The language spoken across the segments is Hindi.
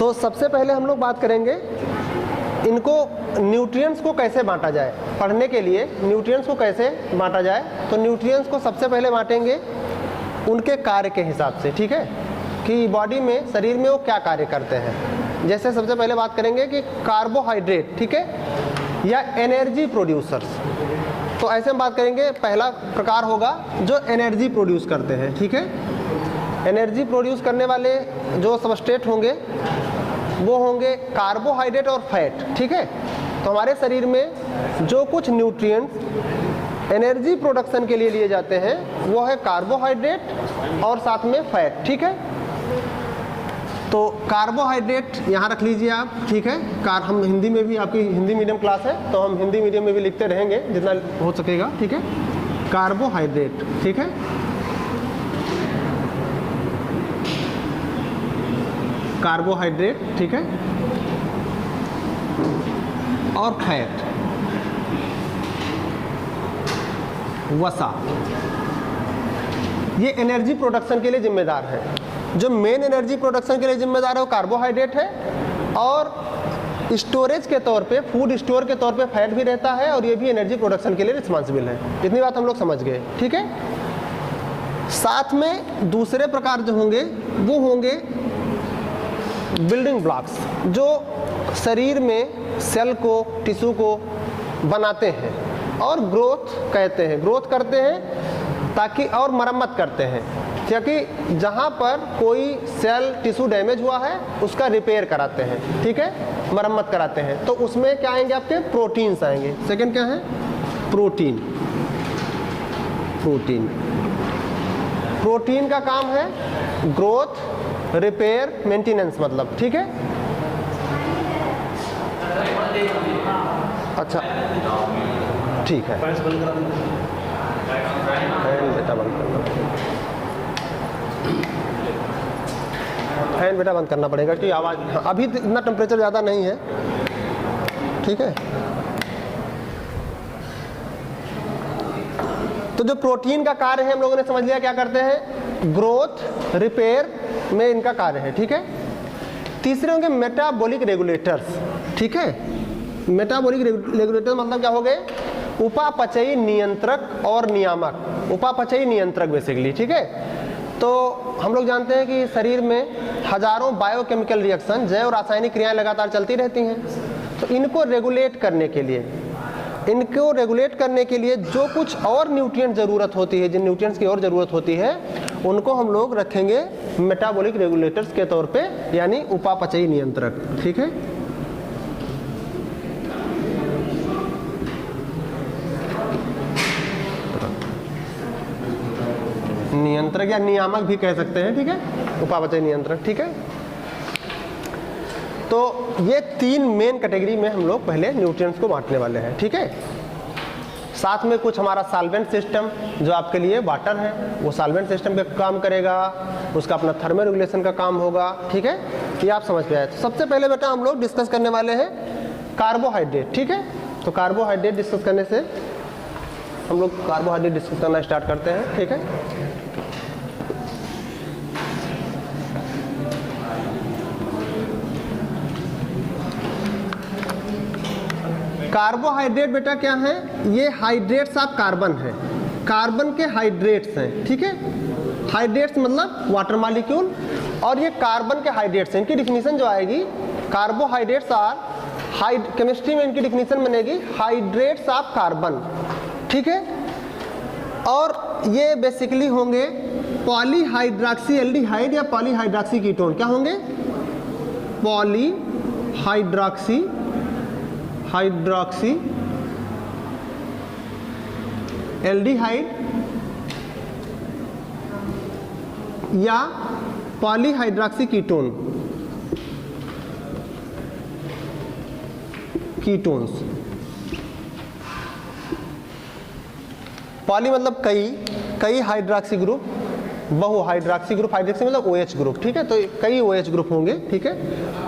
तो सबसे पहले हम लोग बात करेंगे इनको न्यूट्रिएंट्स को कैसे बांटा जाए। पढ़ने के लिए न्यूट्रिएंट्स को कैसे बांटा जाए, तो न्यूट्रिएंट्स को सबसे पहले बांटेंगे उनके कार्य के हिसाब से, ठीक है, कि बॉडी में, शरीर में वो क्या कार्य करते हैं। जैसे सबसे पहले बात करेंगे कि कार्बोहाइड्रेट, ठीक है, या एनर्जी प्रोड्यूसर्स। तो ऐसे हम बात करेंगे, पहला प्रकार होगा जो एनर्जी प्रोड्यूस करते हैं, ठीक है। एनर्जी प्रोड्यूस करने वाले जो सबस्ट्रेट होंगे वो होंगे कार्बोहाइड्रेट और फैट, ठीक है। तो हमारे शरीर में जो कुछ न्यूट्रिएंट्स एनर्जी प्रोडक्शन के लिए लिए जाते हैं वो है कार्बोहाइड्रेट और साथ में फैट, ठीक है। तो कार्बोहाइड्रेट यहाँ रख लीजिए आप, ठीक है। हम हिंदी में भी, आपकी हिंदी मीडियम क्लास है तो हम हिंदी मीडियम में भी लिखते रहेंगे जितना हो सकेगा, ठीक है। कार्बोहाइड्रेट, ठीक है, कार्बोहाइड्रेट, ठीक है, और फैट, वसा, ये एनर्जी प्रोडक्शन के लिए जिम्मेदार है। जो मेन एनर्जी प्रोडक्शन के लिए जिम्मेदार है वो कार्बोहाइड्रेट है, और स्टोरेज के तौर पे, फूड स्टोर के तौर पे फैट भी रहता है, और ये भी एनर्जी प्रोडक्शन के लिए रिस्पॉन्सिबल है। इतनी बात हम लोग समझ गए, ठीक है। साथ में दूसरे प्रकार जो होंगे वो होंगे बिल्डिंग ब्लॉक्स, जो शरीर में सेल को, टिश्यू को बनाते हैं और ग्रोथ कहते हैं, ग्रोथ करते हैं ताकि, और मरम्मत करते हैं, क्योंकि जहाँ पर कोई सेल टिश्यू डैमेज हुआ है उसका रिपेयर कराते हैं, ठीक है, मरम्मत कराते हैं। तो उसमें क्या आएंगे, आपके प्रोटीन्स आएंगे। सेकंड क्या है, प्रोटीन। प्रोटीन, प्रोटीन का काम है ग्रोथ, रिपेयर, मेंटेनेंस, मतलब, ठीक है। अच्छा, ठीक है, बेटा बंद करना, फैन बेटा बंद करना पड़ेगा कि आवाज़, अभी इतना टेम्परेचर ज़्यादा नहीं है, ठीक है। तो जो प्रोटीन का कार्य है हम लोगों ने समझ लिया, क्या करते हैं, ग्रोथ, रिपेयर में इनका कार्य है, ठीक है। तीसरे होंगे मेटाबॉलिक रेगुलेटर्स, ठीक है। मेटाबॉलिक रेगुलेटर मतलब क्या हो गए, उपापचयी नियंत्रक और नियामक। उपापचयी नियंत्रक बेसिकली, ठीक है। तो हम लोग जानते हैं कि शरीर में हजारों बायोकेमिकल रिएक्शन, जैव रासायनिक क्रियाएं लगातार चलती रहती हैं। तो इनको रेगुलेट करने के लिए, जो कुछ और न्यूट्रिएंट ज़रूरत होती है, जिन न्यूट्रिएंट्स की और ज़रूरत होती है, उनको हम लोग रखेंगे मेटाबॉलिक रेगुलेटर्स के तौर पे, यानी उपापचयी नियंत्रक, ठीक है। नियंत्रक या नियामक भी कह सकते हैं, ठीक है, उपापचयी नियंत्रक, ठीक है। तो ये तीन मेन कैटेगरी में हम लोग पहले न्यूट्रिएंट्स को बांटने वाले हैं, ठीक है। साथ में कुछ हमारा सॉल्वेंट सिस्टम, जो आपके लिए वाटर है, वो सॉल्वेंट सिस्टम का काम करेगा, उसका अपना थर्मल रेगुलेशन का काम होगा, ठीक है। ये आप समझ पे आए। तो सबसे पहले बेटा हम लोग डिस्कस करने वाले हैं कार्बोहाइड्रेट, ठीक है। तो कार्बोहाइड्रेट डिस्कस करने से हम लोग कार्बोहाइड्रेट डिस्कस करना स्टार्ट करते हैं, ठीक है। कार्बोहाइड्रेट बेटा क्या है, ये हाइड्रेट्स ऑफ कार्बन है, कार्बन के हाइड्रेट्स हैं, ठीक है। हाइड्रेट्स मतलब वाटर मॉलिक्यूल, और ये कार्बन के हाइड्रेट्स हैं। इनकी डिफिनीशन जो आएगी, कार्बोहाइड्रेट्स आर, केमिस्ट्री में इनकी डिफिनीशन बनेगी हाइड्रेट्स ऑफ कार्बन, ठीक है। और ये बेसिकली होंगे पॉलीहाइड्रॉक्सी एल्डिहाइड या पॉलीहाइड्रॉक्सी कीटोन। क्या होंगे, पॉलीहाइड्रॉक्सी एल्डिहाइड या पॉलीहाइड्रॉक्सी कीटोन, कीटोन्स। पॉली मतलब कई हाइड्रॉक्सी ग्रुप, बहु हाइड्रॉक्सी ग्रुप, हाइड्रॉक्सी मतलब OH ग्रुप, ठीक है। तो कई OH ग्रुप होंगे, ठीक है,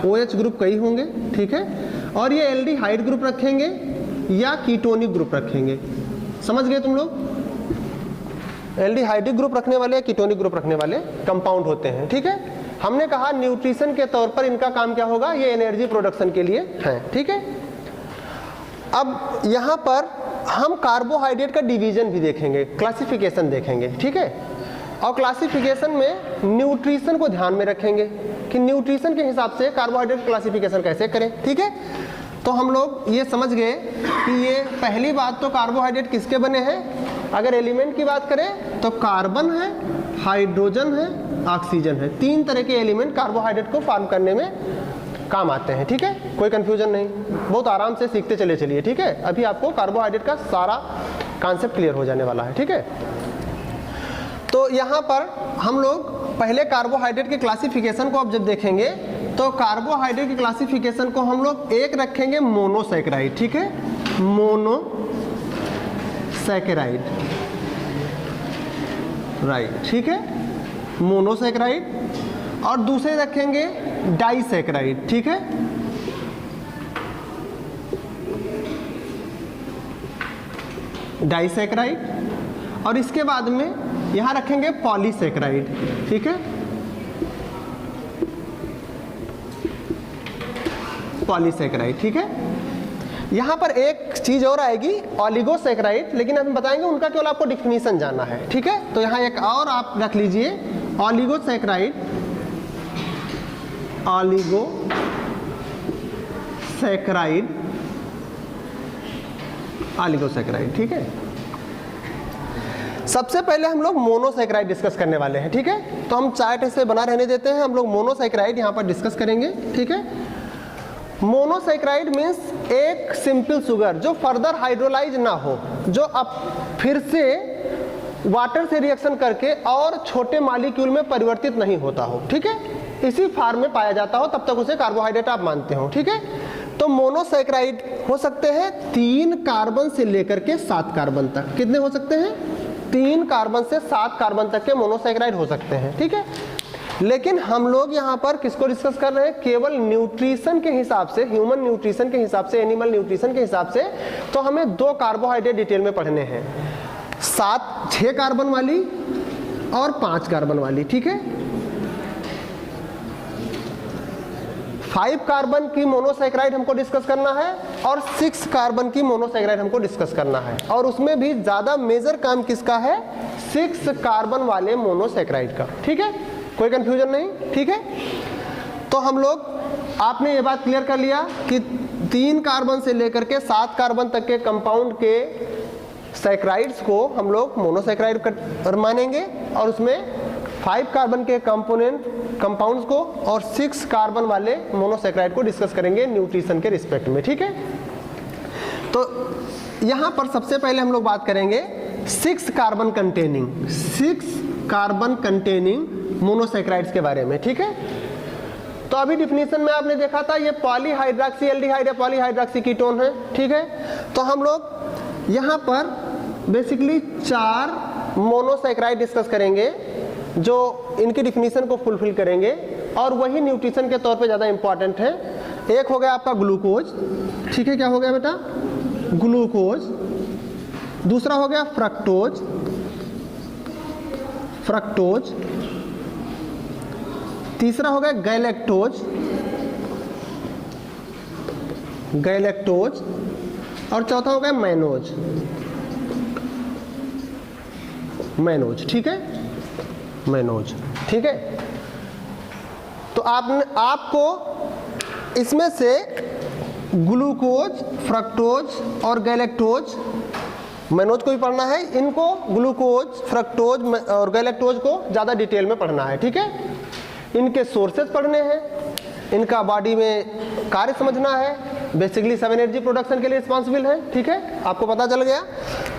OH ग्रुप कई होंगे, ठीक है। और ये एल्डिहाइड ग्रुप रखेंगे या कीटोनिक ग्रुप रखेंगे, समझ गए तुम लोग। एल्डिहाइडिक ग्रुप रखने वाले, कीटोनिक ग्रुप रखने वाले कंपाउंड होते हैं, ठीक है। हमने कहा न्यूट्रिशन के तौर पर इनका काम क्या होगा, ये एनर्जी प्रोडक्शन के लिए है, ठीक है। अब यहाँ पर हम कार्बोहाइड्रेट का डिवीजन भी देखेंगे, क्लासिफिकेशन देखेंगे, ठीक है। और क्लासिफिकेशन में न्यूट्रिशन को ध्यान में रखेंगे कि न्यूट्रिशन के हिसाब से कार्बोहाइड्रेट क्लासिफिकेशन कैसे करें, ठीक है। तो हम लोग ये समझ गए कि ये पहली बात तो कार्बोहाइड्रेट किसके बने हैं। अगर एलिमेंट की बात करें तो कार्बन है, हाइड्रोजन है, ऑक्सीजन है। 3 तरह के एलिमेंट कार्बोहाइड्रेट को फॉर्म करने में काम आते हैं, ठीक है। कोई कंफ्यूजन नहीं, बहुत आराम से सीखते चले चलिए, ठीक है। अभी आपको कार्बोहाइड्रेट का सारा कॉन्सेप्ट क्लियर हो जाने वाला है, ठीक है। तो यहाँ पर हम लोग पहले कार्बोहाइड्रेट के क्लासिफिकेशन को अब जब देखेंगे तो कार्बोहाइड्रेट की क्लासिफिकेशन को हम लोग एक रखेंगे मोनोसैकेराइड, ठीक है, मोनोसैकेराइड, राइट, ठीक है, मोनोसैकेराइड। और दूसरे रखेंगे डाइसैकेराइड, ठीक है, डाइसैकेराइड। और इसके बाद में यहां रखेंगे पॉलीसैकेराइड, ठीक है, पॉलीसैकेराइड, ठीक है। यहां पर एक चीज और आएगी ऑलिगोसैकेराइड, लेकिन हम बताएंगे उनका केवल आपको डिफिनीशन जानना है, ठीक है। तो यहां एक और आप रख लीजिए ऑलिगोसैकेराइड, ऑलिगोसैकेराइड, ऑलिगोसैकेराइड, ठीक है। सबसे पहले हम लोग मोनोसैकेराइड डिस्कस करने वाले हैं, ठीक है। तो हम चार्ट ऐसे बना रहने देते हैं, हम लोग मोनोसैकेराइड यहां पर डिस्कस करेंगे, ठीक है। मोनोसैकेराइड मीन्स एक सिंपल शुगर जो फर्दर हाइड्रोलाइज ना हो, जो अब फिर से वाटर से रिएक्शन करके और छोटे मॉलिक्यूल में परिवर्तित नहीं होता हो, ठीक है, इसी फॉर्म में पाया जाता हो, तब तक उसे कार्बोहाइड्रेट आप मानते हो, ठीक है। तो मोनोसैकेराइड हो सकते हैं 3 कार्बन से लेकर के 7 कार्बन तक। कितने हो सकते हैं? 3 कार्बन से 7 कार्बन तक के मोनोसैकेराइड हो सकते हैं, ठीक है। लेकिन हम लोग यहाँ पर किसको डिस्कस कर रहे हैं? केवल न्यूट्रिशन के हिसाब से, ह्यूमन न्यूट्रिशन के हिसाब से, एनिमल न्यूट्रिशन के हिसाब से। तो हमें 2 कार्बोहाइड्रेट डिटेल में पढ़ने हैं, 6 कार्बन वाली और 5 कार्बन वाली, ठीक है। 5 कार्बन की मोनोसैकेराइड हमको डिस्कस करना है और 6 कार्बन की मोनोसैकेराइड हमको डिस्कस करना है। और उसमें भी ज्यादा मेजर काम किसका है? 6 कार्बन वाले मोनोसैकेराइड का, ठीक है। कोई कंफ्यूजन नहीं, ठीक है। तो हम लोग, आपने ये बात क्लियर कर लिया कि 3 कार्बन से लेकर के 7 कार्बन तक के कंपाउंड के सैकेराइड्स को हम लोग मोनोसैकेराइड मानेंगे और उसमें 5 कार्बन के कंपाउंड्स को और 6 कार्बन वाले मोनोसैकेराइड को डिस्कस करेंगे न्यूट्रिशन के रिस्पेक्ट में, ठीक है। तो यहां पर सबसे पहले हम लोग बात करेंगे 6 कार्बन कंटेनिंग मोनोसैकेराइड्स के बारे में, ठीक है। तो अभी डिफिनीशन में आपने देखा था ये पॉलीहाइड्रॉक्सी एल्डिहाइड या पॉलीहाइड्रॉक्सी कीटोन है, ठीक है। तो हम लोग यहाँ पर बेसिकली 4 मोनोसैकेराइड डिस्कस करेंगे जो इनकी डिफिनीशन को फुलफिल करेंगे और वही न्यूट्रिशन के तौर पे ज़्यादा इंपॉर्टेंट है। एक हो गया आपका ग्लूकोज, ठीक है, क्या हो गया बेटा? ग्लूकोज। दूसरा हो गया फ्रक्टोज। तीसरा हो गया गैलेक्टोज और चौथा हो गया मैनोज, ठीक है, मैनोज, ठीक है। तो आपको इसमें से ग्लूकोज, फ्रक्टोज और गैलेक्टोज, मैनोज को भी पढ़ना है। इनको ग्लूकोज, फ्रक्टोज और गैलेक्टोज को ज़्यादा डिटेल में पढ़ना है, ठीक है। इनके सोर्सेज पढ़ने हैं, इनका बॉडी में कार्य समझना है, बेसिकली सब एनर्जी प्रोडक्शन के लिए रिस्पॉन्सिबल है, ठीक है, आपको पता चल गया।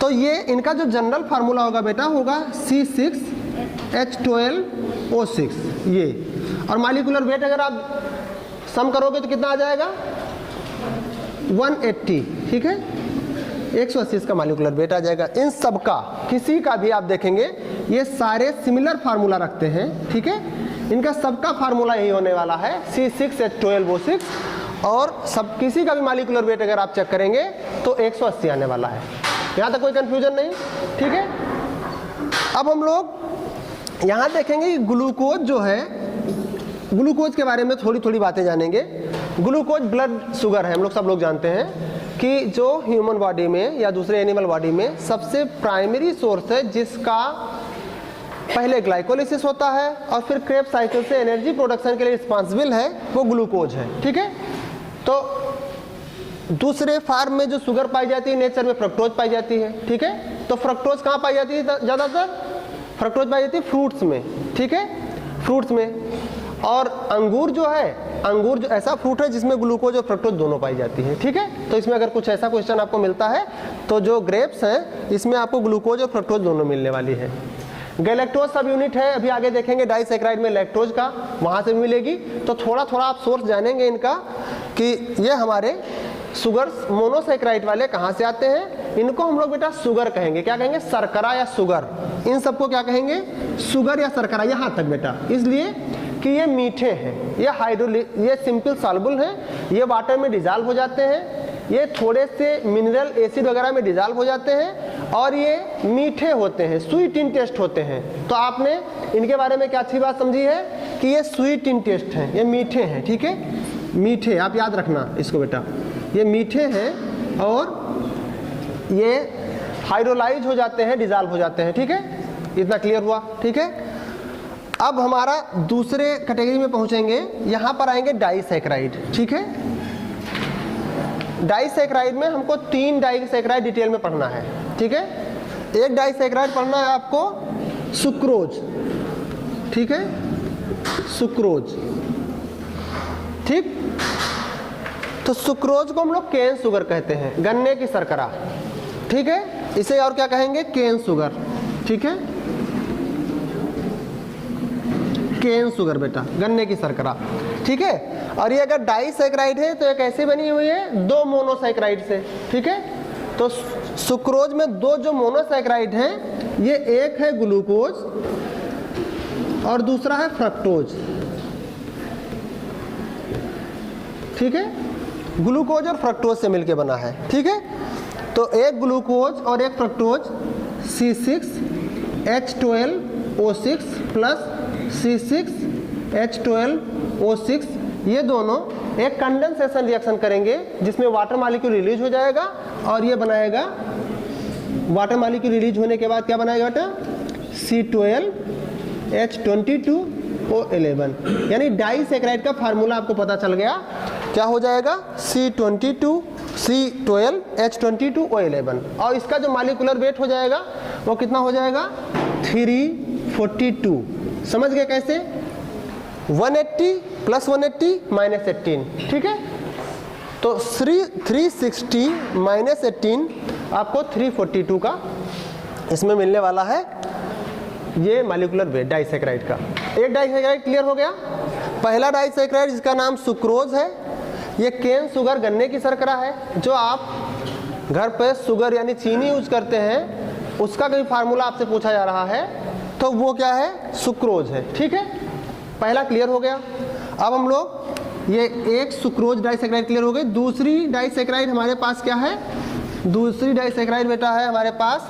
तो ये इनका जो जनरल फार्मूला होगा बेटा होगा C6H12O6 ये। और मॉलिक्यूलर वेट अगर आप सम करोगे तो कितना आ जाएगा? 180, ठीक है, 180 इसका मॉलिक्यूलर वेट आ जाएगा। इन सब का किसी का भी आप देखेंगे ये सारे सिमिलर फार्मूला रखते हैं, ठीक है। इनका सबका फार्मूला यही होने वाला है C6H12O6 और सब किसी का भी मॉलिक्यूलर वेट अगर आप चेक करेंगे तो 180 आने वाला है। यहाँ तक कोई कंफ्यूजन नहीं, ठीक है। अब हम लोग यहाँ देखेंगे कि ग्लूकोज जो है ग्लूकोज के बारे में थोड़ी थोड़ी बातें जानेंगे। ग्लूकोज ब्लड शुगर है, हम लोग सब लोग जानते हैं कि जो ह्यूमन बॉडी में या दूसरे एनिमल बॉडी में सबसे प्राइमरी सोर्स है जिसका पहले ग्लाइकोलिसिस होता है और फिर क्रेब्स साइकिल से एनर्जी प्रोडक्शन के लिए रिस्पॉन्सिबल है, वो ग्लूकोज है। ठीक है, तो दूसरे फार्म में जो शुगर पाई जाती है नेचर में फ्रक्टोज पाई जाती है। ठीक है, तो फ्रक्टोज कहाँ पाई जाती है ज़्यादातर? फ्रक्टोज पाई जाती है फ्रूट्स में। ठीक है, फ्रूट्स में। और अंगूर जो है, अंगूर जो ऐसा फ्रूट है जिसमें ग्लूकोज और फ्रक्टोज दोनों पाई जाती है। ठीक है, तो इसमें अगर कुछ ऐसा क्वेश्चन आपको मिलता है तो जो ग्रेप्स हैं इसमें आपको ग्लूकोज और फ्रक्टोज दोनों मिलने वाली है। गैलेक्टोज सब यूनिट है, अभी आगे देखेंगे डाइसैकराइड में लैक्टोज का, वहाँ से भी मिलेगी। तो थोड़ा थोड़ा आप सोर्स जानेंगे इनका कि ये हमारे शुगर मोनोसैकराइड वाले कहाँ से आते हैं। इनको हम लोग बेटा शुगर कहेंगे। क्या कहेंगे? शर्करा या शुगर। इन सबको क्या कहेंगे? शुगर या शर्करा, यहाँ तक बेटा। इसलिए कि ये मीठे हैं, ये सिंपल सॉल्युबल हैं, ये वाटर में डिजॉल्व हो जाते हैं, ये थोड़े से मिनरल एसिड वगैरह में डिजॉल्व हो जाते हैं और ये मीठे होते हैं, स्वीट इन टेस्ट होते हैं। तो आपने इनके बारे में क्या अच्छी बात समझी है कि ये स्वीट इन टेस्ट हैं, ये मीठे हैं। ठीक है, मीठे, आप याद रखना इसको बेटा, ये मीठे हैं और ये हाइड्रोलाइज हो जाते हैं, डिजॉल्व हो जाते हैं। ठीक है, इतना क्लियर हुआ? ठीक है, अब हमारा दूसरे कैटेगरी में पहुंचेंगे, यहाँ पर आएंगे डाइसैकराइड। ठीक है, डाइसैकराइड में हमको 3 डाइसैकराइड डिटेल में पढ़ना है। ठीक है, एक डाइसैकराइड पढ़ना है आपको सुक्रोज। ठीक है, सुक्रोज। ठीक, तो सुक्रोज को हम लोग केन शुगर कहते हैं, गन्ने की शर्करा। ठीक है, इसे और क्या कहेंगे? Cane sugar. ठीक है, केन शुगर बेटा, गन्ने की शर्करा। ठीक है, और ये अगर डाइसैकराइड है तो ये कैसे बनी हुई है? 2 मोनोसैकराइड से। ठीक है, तो सुक्रोज में 2 जो मोनोसैकराइड हैं, ये एक है ग्लूकोज और दूसरा है फ्रक्टोज। ठीक है, ग्लूकोज और फ्रक्टोज से मिलके बना है। ठीक है, तो एक ग्लूकोज और एक फ्रक्टोज C6H12O6 प्लस C6H12O6, ये दोनों एक कंडेंसेशन रिएक्शन करेंगे जिसमें वाटर मॉलिक्यूल रिलीज हो जाएगा और ये बनाएगा, वाटर मॉलिक्यूल रिलीज होने के बाद क्या बनाएगा बेटा? C12H22O11। यानी डाइसैकराइड का फार्मूला आपको पता चल गया, क्या हो जाएगा? C12H22O11। और इसका जो मॉलिक्यूलर वेट हो जाएगा वो कितना हो जाएगा? 342। समझ गए कैसे? 180 प्लस 180 माइनस 18। ठीक है, तो 360 माइनस 18 आपको 342 का इसमें मिलने वाला है, ये मॉलिक्यूलर वेट डाइसैकराइड का। एक डाइसैकराइड क्लियर हो गया। पहला डाइसैकराइड जिसका नाम सुक्रोज है, ये केन शुगर, गन्ने की शर्करा है। जो आप घर पे शुगर यानी चीनी यूज करते हैं, उसका कोई फार्मूला आपसे पूछा जा रहा है तो वो क्या है? सुक्रोज है। ठीक है, पहला क्लियर हो गया। अब हम लोग ये एक सुक्रोज डाइसैकराइड क्लियर हो गई। दूसरी डाइसैकराइड हमारे पास क्या है? दूसरी डाइसैकराइड बेटा है हमारे पास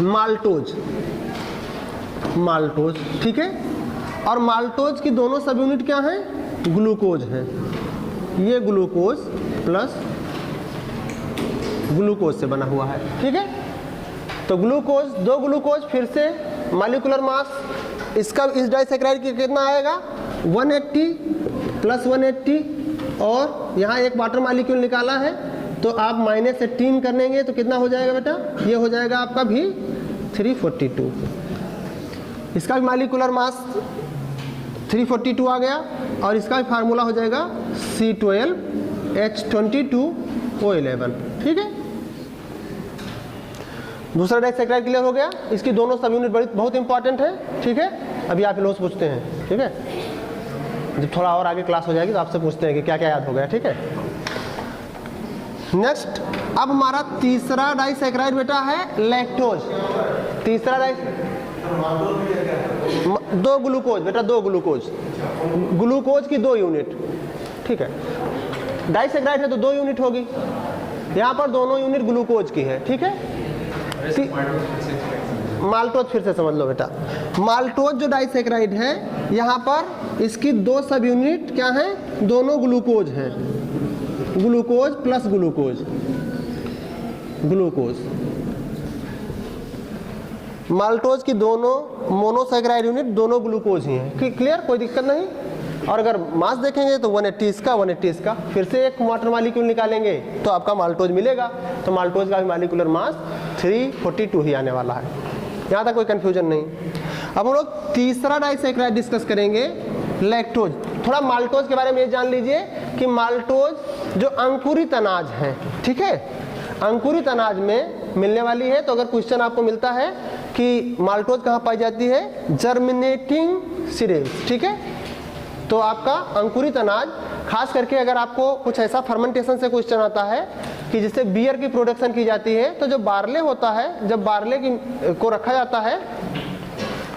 माल्टोज। माल्टोज, ठीक है, और माल्टोज की दोनों सब यूनिट क्या हैं? ग्लूकोज है। ये ग्लूकोज प्लस ग्लूकोज से बना हुआ है। ठीक है, तो ग्लूकोज, 2 ग्लूकोज, फिर से मॉलिक्यूलर मास इसका, इस डाइसैकराइड की कितना आएगा? 180 प्लस 180, और यहाँ एक वाटर मॉलिक्यूल निकाला है तो आप माइनस 18 करेंगे तो कितना हो जाएगा बेटा? ये हो जाएगा आपका भी 342। इसका भी मॉलिक्यूलर मास 342 आ गया और इसका भी फार्मूला हो जाएगा C12H22O11। ठीक है, दूसरा डाइसैकराइड क्लियर हो गया। इसकी दोनों सब यूनिट बहुत इंपॉर्टेंट है। ठीक है, अभी आप लोग पूछते हैं। ठीक है, जब थोड़ा और आगे क्लास हो जाएगी तो आपसे पूछते हैं कि क्या क्या याद हो गया। ठीक है, नेक्स्ट, अब हमारा तीसरा डाइसैकराइड बेटा है लैक्टोज। तीसरा 2 ग्लूकोज बेटा, 2 ग्लूकोज, ग्लूकोज की 2 यूनिट। ठीक है, डाइसैकराइड है तो 2 यूनिट होगी, यहाँ पर दोनों यूनिट ग्लूकोज की है। ठीक है, माल्टोज फिर से समझ लो बेटा, माल्टोज जो डाइसैकेराइड है यहाँ पर इसकी 2 सब यूनिट क्या हैं, दोनों ग्लूकोज हैं, glucose plus glucose, glucose. Maltose की दोनों मोनोसैकेराइड यूनिट दोनों ग्लूकोज ही हैं। क्लियर, कोई दिक्कत नहीं। और अगर मास देखेंगे तो 180 इसका 180 इसका, फिर से एक वाटर मॉलिक्यूल निकालेंगे तो आपका माल्टोज मिलेगा। तो माल्टोज का भी मॉलिक्यूलर मास 342 ही आने वाला है। यहाँ तक कोई कंफ्यूजन नहीं। अब हम लोग तीसरा डाइसैकेराइड डिस्कस करेंगे, लैक्टोज। थोड़ा माल्टोज के बारे में ये जान लीजिए कि माल्टोज जो अंकुरित अनाज है, ठीक है, अंकुरित अनाज में मिलने वाली है। तो अगर क्वेश्चन आपको मिलता है कि माल्टोज कहाँ पाई जाती है, जर्मिनेटिंग सीरियल्स, ठीक है, तो आपका अंकुरित अनाज, खास करके अगर आपको कुछ ऐसा फर्मेंटेशन से क्वेश्चन आता है कि जिससे बियर की प्रोडक्शन की जाती है, तो जो बार्ले होता है, जब बार्ले को रखा जाता है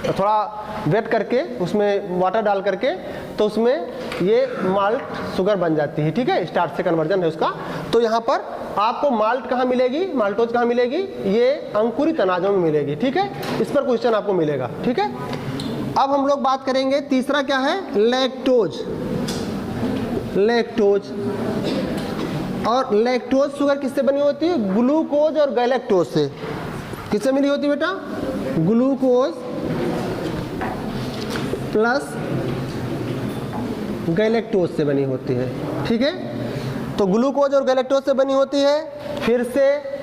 थोड़ा वेट करके, उसमें वाटर डाल करके, तो उसमें ये माल्ट शुगर बन जाती है, ठीक है, स्टार्च से कन्वर्जन है उसका। तो यहाँ पर आपको माल्ट कहाँ मिलेगी, माल्टोज कहाँ मिलेगी, ये अंकुरित अनाजों में मिलेगी, ठीक है, इस पर क्वेश्चन आपको मिलेगा, ठीक है। अब हम लोग बात करेंगे तीसरा क्या है, लैक्टोज। लैक्टोज, और लैक्टोज शुगर किससे बनी होती है, ग्लूकोज और गैलेक्टोज से। किससे मिली होती है बेटा, ग्लूकोज प्लस गैलेक्टोज से बनी होती है, ठीक है। तो ग्लूकोज और गैलेक्टोज से बनी होती है। फिर से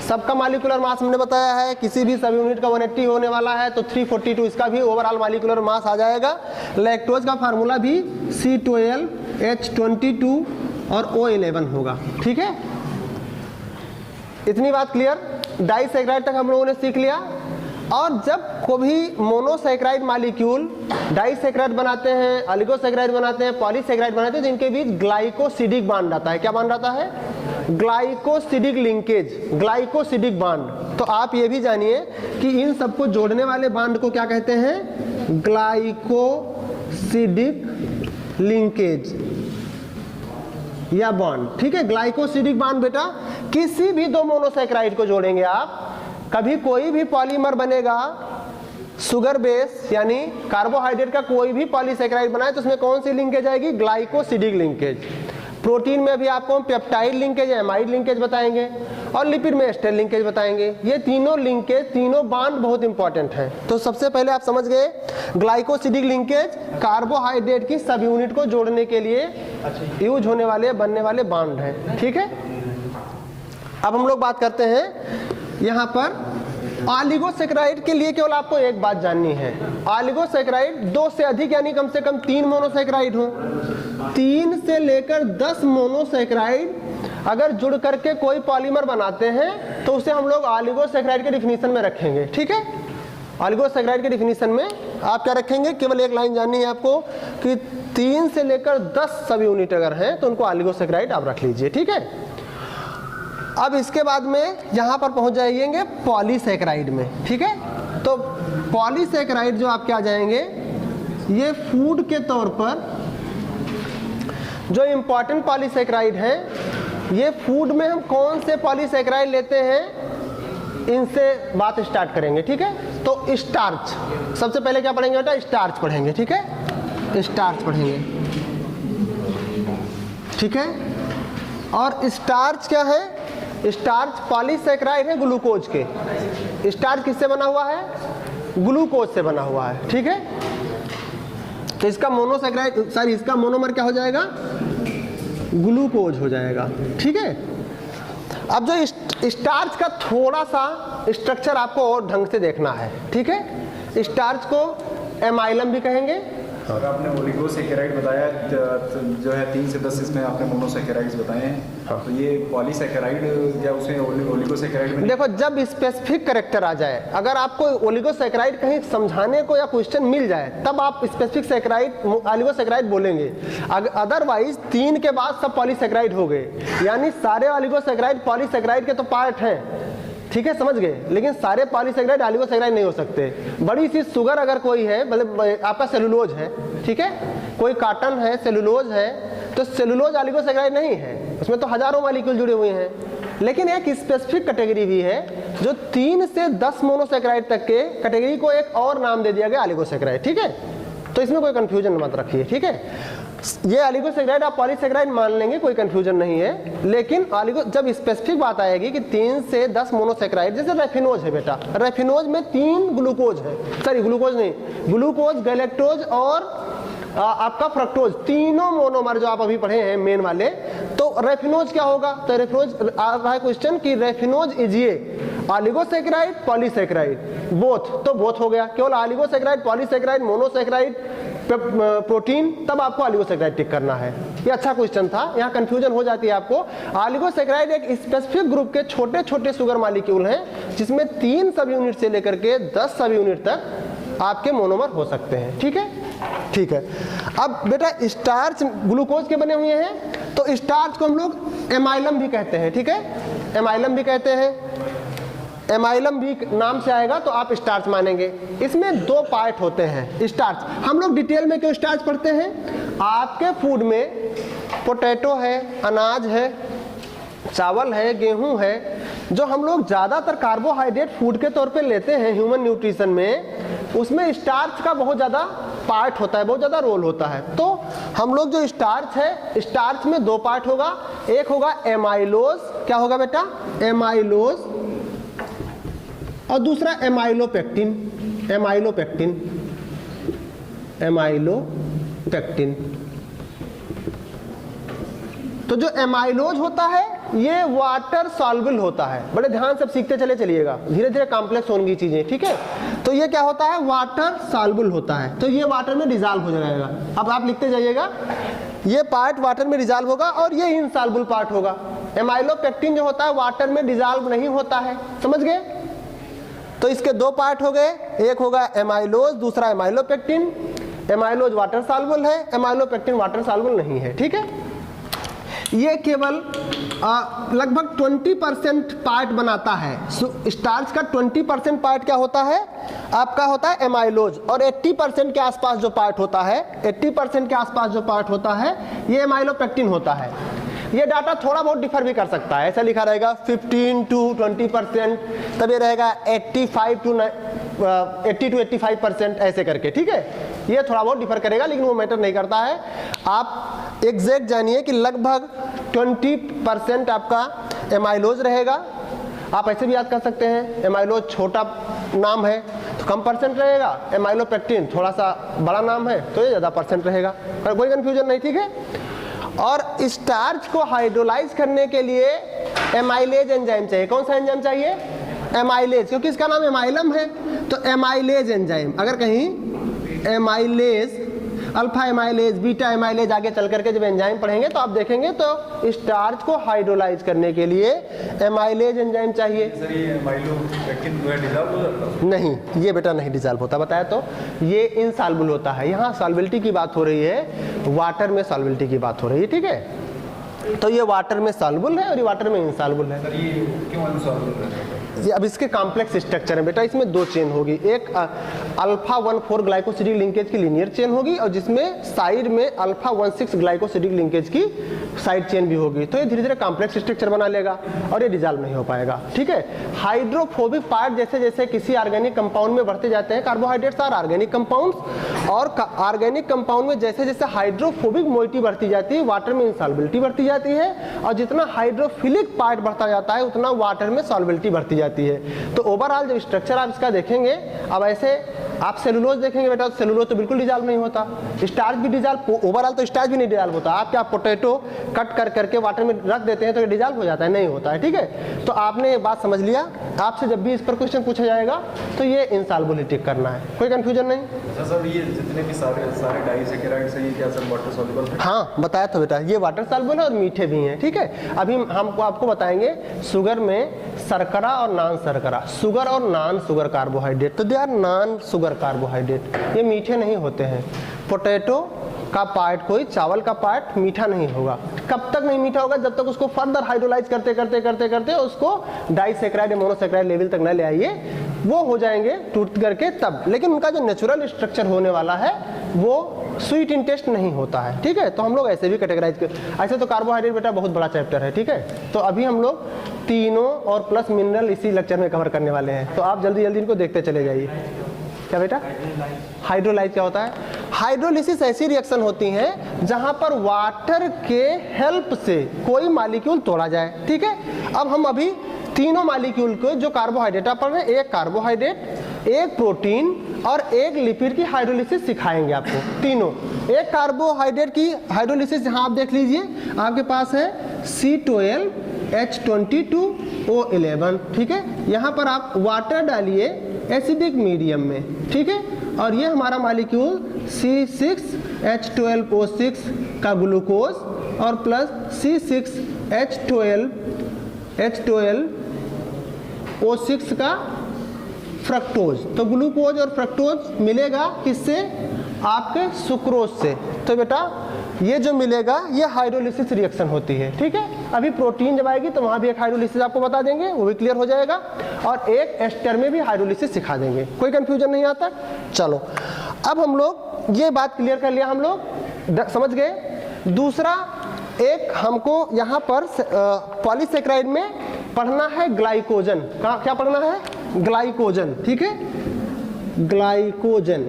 सबका मॉलिक्यूलर मास हमने बताया है, किसी भी सब यूनिट का 180 होने वाला है, तो 342 इसका भी ओवरऑल मॉलिक्यूलर मास आ जाएगा। लैक्टोज का फार्मूला भी C12H22 और O11 होगा, ठीक है। इतनी बात क्लियर। डाइसैकेराइड तक हम लोगों ने सीख लिया। और जब कोई मोनोसैकेराइड मॉलिक्यूल डाइसैकेराइड बनाते हैं, ऑलिगोसैकेराइड बनाते हैं, पॉलीसैकेराइड बनाते हैं, तो इनके बीच ग्लाइकोसिडिक बांड आता है। क्या बांड आता है, ग्लाइकोसिडिक लिंकेज, ग्लाइकोसिडिक बांड। तो आप ये भी जानिए कि इन सबको जोड़ने वाले बांड को क्या कहते हैं, ग्लाइकोसिडिक लिंकेज या बॉन्ड, ठीक है। ग्लाइकोसिडिक बांड बेटा किसी भी 2 मोनोसैकेराइड को जोड़ेंगे आप, कभी कोई भी पॉलीमर बनेगा शुगर बेस यानी कार्बोहाइड्रेट का कोई भी पॉलीसैकेराइड बनाए तो उसमें कौन सी लिंकेज आएगी, ग्लाइकोसिडिक लिंकेज। प्रोटीन में भी आपको पेप्टाइड लिंकेज, एमाइड लिंकेज बताएंगे, और लिपिड में एस्टर लिंकेज बताएंगे। ये तीनों लिंकेज, तीनों बांड बहुत इंपॉर्टेंट हैं। तो सबसे पहले आप समझ गए, ग्लाइकोसिडिक लिंकेज कार्बोहाइड्रेट की सब यूनिट को जोड़ने के लिए यूज होने वाले, बनने वाले बांड हैं, ठीक है। अब हम लोग बात करते हैं यहाँ पर ऑलिगोसैकेराइड के लिए। केवल आपको एक बात जाननी है, ऑलिगोसैकेराइड 2 से अधिक यानी कम से कम 3 मोनोसैकेराइड हो, 3 से लेकर 10 मोनोसैकेराइड अगर जुड़ करके कोई पॉलीमर बनाते हैं तो उसे हम लोग ऑलिगोसैकेराइड के डिफिनीशन में रखेंगे, ठीक है। ऑलिगोसैकेराइड के डिफिनीशन में आप क्या रखेंगे, केवल एक लाइन जाननी है आपको कि 3 से लेकर 10 सब यूनिट अगर हैं तो उनको ऑलिगोसैकेराइड आप रख लीजिए, ठीक है। अब इसके बाद में यहाँ पर पहुँच जाएंगे पॉलीसैकेराइड में, ठीक है। तो पॉलीसैकेराइड जो आपके आ जाएंगे, ये फूड के तौर पर जो इम्पॉर्टेंट पॉलीसैकेराइड हैं, ये फूड में हम कौन से पॉलीसैकेराइड लेते हैं, इनसे बात स्टार्ट करेंगे, ठीक है। तो स्टार्च, सबसे पहले क्या पढ़ेंगे बेटा, स्टार्च पढ़ेंगे, ठीक है, स्टार्च पढ़ेंगे, ठीक है। और स्टार्च क्या है, स्टार्च पॉलीसैकेराइड है ग्लूकोज के। स्टार्च किससे बना हुआ है, ग्लूकोज से बना हुआ है, ठीक है। तो इसका मोनोसैकेराइड, सॉरी, इसका मोनोमर क्या हो जाएगा, ग्लूकोज हो जाएगा, ठीक है। अब जो स्टार्च का थोड़ा सा स्ट्रक्चर आपको और ढंग से देखना है, ठीक है। स्टार्च को एमाइलम भी कहेंगे। और आपने ओलिगोसैकेराइड बताया, जो है 3 से 10 इसमें आपने मोनोसैकेराइड्स बताए हैं। हाँ। तो ये पॉलीसैकेराइड या उसमें ओलिगोसैकेराइड में, देखो जब स्पेसिफिक कैरेक्टर आ जाए, अगर आपको ओलिगोसैकेराइड कहीं समझाने को या क्वेश्चन मिल जाए तब आप स्पेसिफिक सैकेराइड, ओलिगोसैकेराइड बोलेंगे। अदरवाइज 3 के बाद सब पॉलीसैकेराइड हो गए, यानी सारे ओलिगोसैकेराइड पॉलीसैकेराइड के तो पार्ट हैं, ठीक है, समझ गए। लेकिन सारे पॉलीसैकेराइड ऑलिगोसैकेराइड नहीं हो सकते। बड़ी सी शुगर अगर कोई है, मतलब आपका सेलुलोज है, ठीक है, कोई कॉटन है, सेलुलोज है, तो सेलुलोज ऑलिगोसैकेराइड नहीं है, उसमें तो हजारों मॉलिक्यूल जुड़े हुए हैं। लेकिन एक स्पेसिफिक कैटेगरी भी है जो 3 से 10 मोनोसेकेराइड तक के कैटेगरी को एक और नाम दे दिया गया ऑलिगोसेकेराइड, ठीक है। तो इसमें कोई कंफ्यूजन मत रखिए, ठीक है। ये ऑलिगोसेकेराइड आप पॉलीसेकेराइड मान लेंगे, कोई कंफ्यूजन नहीं है। लेकिन जब स्पेसिफिक बात आएगी कि 3 से 10 मोनोसेकेराइड, जैसे रेफिनोज है बेटा, रेफिनोज में 3 ग्लूकोज है, सॉरी ग्लूकोज नहीं, ग्लूकोज, गैलेक्टोज और आपका फ्रक्टोज, तीनों मोनोमर जो आप अभी पढ़े हैं मेन वाले। तो रेफिनोज क्या होगा? तो रेफिनोज आ रहा है क्वेश्चन कि रेफिनोज इज ये ऑलिगोसेकेराइड पॉलीसेकेराइड बोथ, तो बोथ हो गया। केवल ऑलिगोसेकेराइड पॉलीसेकेराइड मोनोसेकेराइड प्रोटीन, तब आपको ऑलिगोसेकेराइड टिक करना है। ये अच्छा क्वेश्चन था, यहाँ कंफ्यूजन हो जाती है आपको। ऑलिगोसेकेराइड एक स्पेसिफिक ग्रुप के छोटे छोटे शुगर मॉलिक्यूल हैं जिसमें 3 सब यूनिट से लेकर के 10 सब यूनिट तक आपके मोनोमर हो सकते हैं, ठीक है, ठीक है। अब बेटा स्टार्च ग्लूकोज के बने हुए हैं, तो स्टार्च को हम लोग एमाइलम भी कहते हैं, ठीक है, एमाइलम भी कहते हैं। एमाइलम भी नाम से आएगा तो आप स्टार्च मानेंगे। इसमें 2 पार्ट होते हैं स्टार्च। हम लोग डिटेल में क्यों स्टार्च पढ़ते हैं? आपके फूड में पोटैटो है, अनाज है, चावल है, गेहूं है, जो हम लोग ज़्यादातर कार्बोहाइड्रेट फूड के तौर पे लेते हैं ह्यूमन न्यूट्रिशन में, उसमें स्टार्च का बहुत ज़्यादा पार्ट होता है, बहुत ज़्यादा रोल होता है। तो हम लोग जो स्टार्च है, स्टार्च में 2 पार्ट होगा, एक होगा एमाइलोज, क्या होगा बेटा? एमाइलोज, और दूसरा एमाइलोपेक्टिन, एमाइलोपेक्टिन, एमाइलोपेक्टिन। तो जो एमाइलोज होता है ये वाटर सॉल्युबल होता है। बड़े ध्यान से सीखते चले चलिएगा, धीरे धीरे कॉम्प्लेक्स होंगी चीजें, ठीक है। तो ये क्या होता है? वाटर सॉल्युबल होता है, तो ये वाटर में डिसॉल्व हो जाएगा। अब आप लिखते जाइएगा, ये पार्ट वाटर में डिसॉल्व होगा और ये इनसॉल्युबल पार्ट होगा। एमाइलोपेक्टिन जो होता है वाटर में डिसॉल्व नहीं होता है, समझ गए? तो इसके 2 पार्ट हो गए, एक होगा एमाइलोज, दूसरा एमाइलोपेक्टिन। एमाइलोज वाटर सॉल्युबल है, एमाइलोपेक्टिन वाटर सॉल्युबल नहीं है, ठीक है। ये केवल लगभग 20% पार्ट बनाता है। स्टार्च का 20% पार्ट क्या होता है? आपका होता है एमाइलोज, और 80% के आसपास जो पार्ट होता है, 80% के आसपास जो पार्ट होता है ये एमाइलोपेक्टिन होता है। ये डाटा थोड़ा बहुत डिफर भी कर सकता है, ऐसा लिखा रहेगा 15 to 20%, तब ये रहेगा 80 to 85% ऐसे करके, ठीक है। ये थोड़ा बहुत डिफर करेगा लेकिन वो मैटर नहीं करता है। आप एग्जैक्ट जानिए कि लगभग 20% आपका एमाइलोज रहेगा। आप ऐसे भी याद कर सकते हैं, एमाइलोज छोटा नाम है तो कम परसेंट रहेगा, एमाइलोपेक्टिन थोड़ा सा बड़ा नाम है तो ये ज़्यादा परसेंट रहेगा, कोई कन्फ्यूजन नहीं, ठीक है। और स्टार्च को हाइड्रोलाइज करने के लिए एमाइलेज एंजाइम चाहिए। कौन सा एंजाइम चाहिए? एमाइलेज, क्योंकि इसका नाम एमाइलम है। तो एमाइलेज एंजाइम, अगर कहीं amylase, alpha amylase, beta amylase आगे चल करके जब एंजाइम पढ़ेंगे तो आप देखेंगे तो स्टार्च को हाइड्रोलाइज करने के लिए एमाइलेज एंजाइम चाहिए। सर ये एमाइलोपेक्टिन जो है डिसॉल्व हो जाता है? नहीं, ये बेटा नहीं डिसॉल्व होता, बताया तो, ये इनसॉल्युबल होता है। यहाँ सॉल्युबिलिटी की बात हो रही है, वाटर में सॉल्युबिलिटी की बात हो रही है, ठीक है। तो ये वाटर में सॉल्युबल है और ये वाटर में इनसॉल्युबल है। सर ये क्यों अनसॉल्युबल है? ये अब इसके कॉम्प्लेक्स स्ट्रक्चर है बेटा, इसमें 2 चेन होगी, एक अल्फा 1,4 ग्लाइकोसिडिक लिंकेज की लीनियर चेन होगी और जिसमें साइड में अल्फा 1,6 ग्लाइकोसिडिक लिंकेज की साइड चेन भी होगी। तो ये धीरे धीरे कॉम्प्लेक्स स्ट्रक्चर बना लेगा और ये डिसॉल्व नहीं हो पाएगा, ठीक है। हाइड्रोफोबिक पार्ट जैसे जैसे किसी ऑर्गेनिक कंपाउंड में बढ़ते जाते हैं, कार्बोहाइड्रेट्स आर ऑर्गेनिक कंपाउंड्स, और ऑर्गेनिक कंपाउंड में जैसे जैसे हाइड्रोफोबिक मोइटी बढ़ती जाती है, वाटर में इनसॉल्युबिलिटी बढ़ती जाती है, और जितना हाइड्रोफिलिक पार्ट बढ़ता जाता है उतना वाटर में सॉल्युबिलिटी बढ़ती जाती है। तो ओवरऑल जब स्ट्रक्चर आप इसका देखेंगे, अब ऐसे आप सेलुलोज देखेंगे बेटा, सेलुलोज तो बिल्कुल डिसॉल्व नहीं होता, स्टार्च भी डिसॉल्व, ओवरऑल तो स्टार्च भी नहीं डिसॉल्व होता। आप क्या पोटैटो कट कर करके वाटर में रख देते हैं तो ये डिसॉल्व हो जाता है? नहीं होता है, ठीक है। तो आपने ये बात समझ लिया, आपसे जब भी इस पर क्वेश्चन पूछा जाएगा तो ये इनसॉल्युबिलिटी करना है, कोई कंफ्यूजन नहीं। अच्छा सर, ये जितने भी सारे डाइसैकेराइड्स हैं ये क्या सब वाटर सॉल्युबल है? हाँ बताया तो बेटा, ये वाटर सॉल्युबल है और मीठे भी हैं, ठीक है। अभी हम आपको बताएंगे शुगर में शर्करा और नॉन शर्करा, शुगर और नॉन शुगर कार्बोहाइड्रेट, तो they are non sugar carbohydrate, ये मीठे नहीं होते हैं। पोटैटो का पार्ट, कोई चावल का पार्ट मीठा नहीं होगा। कब तक नहीं मीठा होगा? जब तक उसको फर्दर हाइड्रोलाइज करते करते करते करते उसको डाइसैकेराइड मोनोसैकेराइड लेवल तक न ले आइए वो हो जाएंगे टूट करके तब, लेकिन उनका जो नेचुरल स्ट्रक्चर होने वाला है वो स्वीट इंटेस्ट नहीं होता है, ठीक है। तो हम लोग ऐसे भी कैटेगराइज कर, ऐसे तो कार्बोहाइड्रेट बेटा बहुत बड़ा चैप्टर है, ठीक है। तो अभी हम लोग तीनों और प्लस मिनरल इसी लेक्चर में कवर करने वाले हैं, तो आप जल्दी जल्दी इनको देखते चले जाइए। क्या बेटा? हाइड्रोलाइज क्या होता है? हाइड्रोलिसिस ऐसी रिएक्शन होती हैं जहां पर वाटर के हेल्प से कोई मॉलिक्यूल तोड़ा जाए, ठीक है। अब हम अभी तीनों मॉलिक्यूल को जो कार्बोहाइड्रेट आप पढ़ रहे हैं, एक कार्बोहाइड्रेट, एक प्रोटीन और एक लिपिड की हाइड्रोलिसिस सिखाएंगे आपको, तीनों। एक कार्बोहाइड्रेट की हाइड्रोलिसिस यहाँ आप देख लीजिए, आपके पास है C12H22O11, ठीक है। यहाँ पर आप वाटर डालिए एसिडिक मीडियम में, ठीक है। और ये हमारा मॉलिक्यूल C6H12O6 का ग्लूकोज और प्लस C6H12O6 का फ्रक्टोज। तो ग्लूकोज और फ्रक्टोज मिलेगा किससे? आपके सुक्रोज से। तो बेटा ये जो मिलेगा ये हाइड्रोलिसिस रिएक्शन होती है, ठीक है। अभी प्रोटीन जब आएगी तो वहाँ भी एक हाइड्रोलिसिस आपको बता देंगे, वो भी क्लियर हो जाएगा, और एक एस्टर में भी हाइड्रोलिसिस सिखा देंगे, कोई कंफ्यूजन नहीं आता। चलो अब हम लोग ये बात क्लियर कर लिया, हम लोग समझ गए। दूसरा एक हमको यहाँ पर पॉलीसेकेराइड में पढ़ना है ग्लाइकोजन। क्या पढ़ना है? ग्लाइकोजन, ठीक है। ग्लाइकोजन,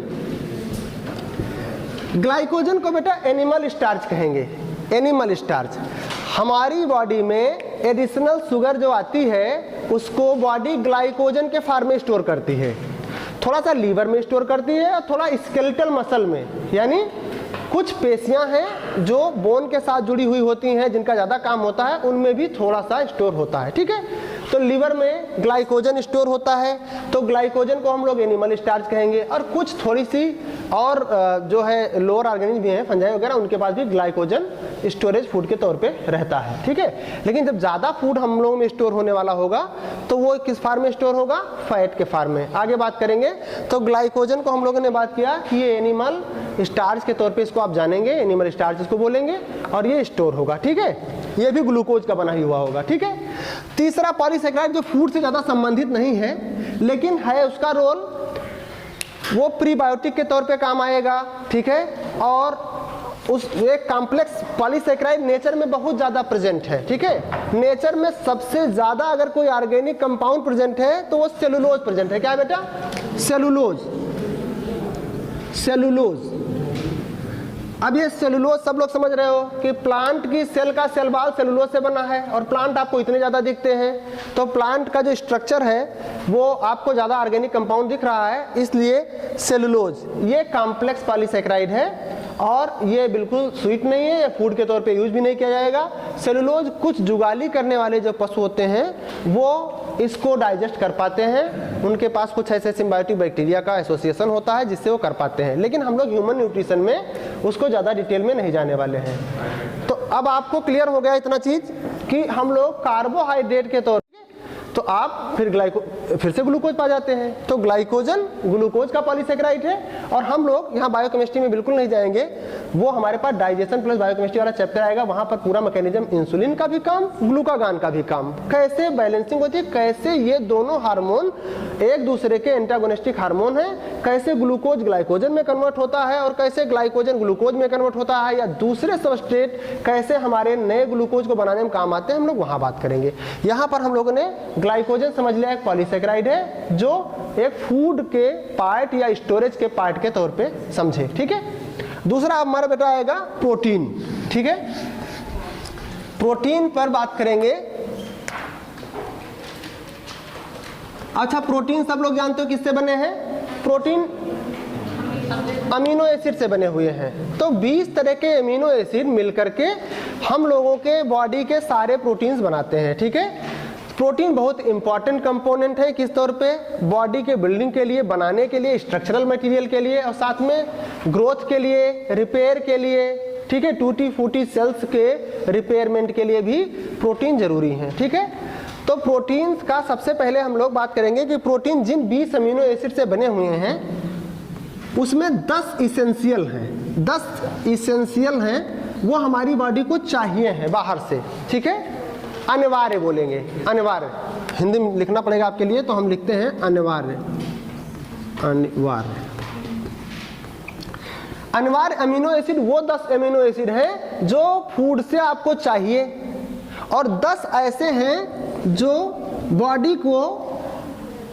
ग्लाइकोजन को बेटा एनिमल स्टार्च कहेंगे। एनिमल स्टार्च हमारी बॉडी में एडिशनल शुगर जो आती है उसको बॉडी ग्लाइकोजन के फॉर्म में स्टोर करती है, थोड़ा सा लीवर में स्टोर करती है और थोड़ा स्केलेटल मसल में, यानी कुछ पेशियां हैं जो बोन के साथ जुड़ी हुई होती हैं जिनका ज़्यादा काम होता है, उनमें भी थोड़ा सा स्टोर होता है, ठीक है। तो लीवर में ग्लाइकोजन स्टोर होता है, तो ग्लाइकोजन को हम लोग एनिमल स्टार्च कहेंगे। और कुछ थोड़ी सी और जो है लोअर ऑर्गेनिज्म भी हैं, फंजाई वगैरह, उनके पास भी ग्लाइकोजन स्टोरेज फूड के तौर पे रहता है, ठीक है। लेकिन जब ज़्यादा फूड हम लोगों में स्टोर होने वाला होगा तो वो किस फॉर्म में स्टोर होगा? फैट के फॉर्म में। आगे बात करेंगे। तो ग्लाइकोजन को हम लोगों ने बात किया कि ये एनिमल स्टार्च के तौर पे इसको आप जानेंगे, एनिमल स्टार्च इसको बोलेंगे, और ये स्टोर होगा, ठीक है। ये भी ग्लूकोज का बना ही हुआ होगा, ठीक है। तीसरा पॉलीसेकेराइड जो फूड से ज़्यादा संबंधित नहीं है लेकिन है, उसका रोल वो प्रीबायोटिक के तौर पे काम आएगा, ठीक है। और उस एक कॉम्प्लेक्स पॉलीसेकेराइड नेचर में बहुत ज़्यादा प्रेजेंट है, ठीक है। नेचर में सबसे ज़्यादा अगर कोई ऑर्गेनिक कंपाउंड प्रेजेंट है तो वो सेलुलोज प्रेजेंट है। क्या है बेटा? सेलुलोज। सेलुलोज। अब ये सेलुलोज सब लोग समझ रहे हो कि प्लांट की सेल का सेल वॉल सेलुलोज से बना है, और प्लांट आपको इतने ज़्यादा दिखते हैं, तो प्लांट का जो स्ट्रक्चर है वो आपको ज़्यादा ऑर्गेनिक कंपाउंड दिख रहा है, इसलिए सेलुलोज। ये कॉम्प्लेक्स पॉलीसेकेराइड है और ये बिल्कुल स्वीट नहीं है, ये फूड के तौर पे यूज भी नहीं किया जाएगा। सेलुलोज कुछ जुगाली करने वाले जो पशु होते हैं वो इसको डाइजेस्ट कर पाते हैं, उनके पास कुछ ऐसे सिम्बायोटिक बैक्टीरिया का एसोसिएशन होता है जिससे वो कर पाते हैं, लेकिन हम लोग ह्यूमन न्यूट्रिशन में उसको ज़्यादा डिटेल में नहीं जाने वाले हैं। तो अब आपको क्लियर हो गया इतना चीज़ कि हम लोग कार्बोहाइड्रेट के तौर, तो आप फिर से ग्लूकोज पा जाते हैं। तो ग्लाइकोजन ग्लूकोज का पॉलीसेकेराइड है, और हम लोग यहाँ बायोकेमिस्ट्री में बिल्कुल नहीं जाएंगे, वो हमारे पास डाइजेशन प्लस बायोकेमिस्ट्री वाला चैप्टर आएगा, वहाँ पर पूरा मैकेनिज्म, इंसुलिन का भी काम, ग्लूकागान का भी काम, कैसे बैलेंसिंग होती है, कैसे ये दोनों हार्मोन एक दूसरे के एंटागोनिस्टिक हार्मोन है, कैसे ग्लूकोज ग्लाइकोजन में कन्वर्ट होता है और कैसे ग्लाइकोजन ग्लूकोज में कन्वर्ट होता है, या दूसरे सबस्ट्रेट कैसे हमारे नए ग्लूकोज को बनाने में काम आते हैं, हम लोग वहाँ बात करेंगे। यहाँ पर हम लोगों ने ग्लाइकोजन समझ लिया एक पॉलीसेकेराइड है जो एक फूड के पार्ट या स्टोरेज के पार्ट के तौर पे समझे, ठीक है। दूसरा हमारा बेटा आएगा प्रोटीन, ठीक है। प्रोटीन पर बात करेंगे। अच्छा, प्रोटीन सब लोग जानते हो किससे बने हैं? प्रोटीन अमीनो एसिड से बने हुए हैं। तो 20 तरह के अमीनो एसिड मिलकर के हम लोगों के बॉडी के सारे प्रोटीन्स बनाते हैं, ठीक है। प्रोटीन बहुत इंपॉर्टेंट कंपोनेंट है, किस तौर पे? बॉडी के बिल्डिंग के लिए, बनाने के लिए, स्ट्रक्चरल मटेरियल के लिए, और साथ में ग्रोथ के लिए, रिपेयर के लिए, ठीक है, टूटी फूटी सेल्स के रिपेयरमेंट के लिए भी प्रोटीन जरूरी है, ठीक है। तो प्रोटीन्स का सबसे पहले हम लोग बात करेंगे कि प्रोटीन जिन 20 अमीनो एसिड से बने हुए हैं उसमें 10 इसेंशियल हैं। 10 इसेंशियल हैं, वो हमारी बॉडी को चाहिए है बाहर से, ठीक है, अनिवार्य बोलेंगे, अनिवार्य। हिंदी में लिखना पड़ेगा आपके लिए, तो हम लिखते हैं अनिवार्य। अनिवार्य अनिवार्य अमीनो एसिड वो 10 अमीनो एसिड हैं जो फूड से आपको चाहिए, और 10 ऐसे हैं जो बॉडी को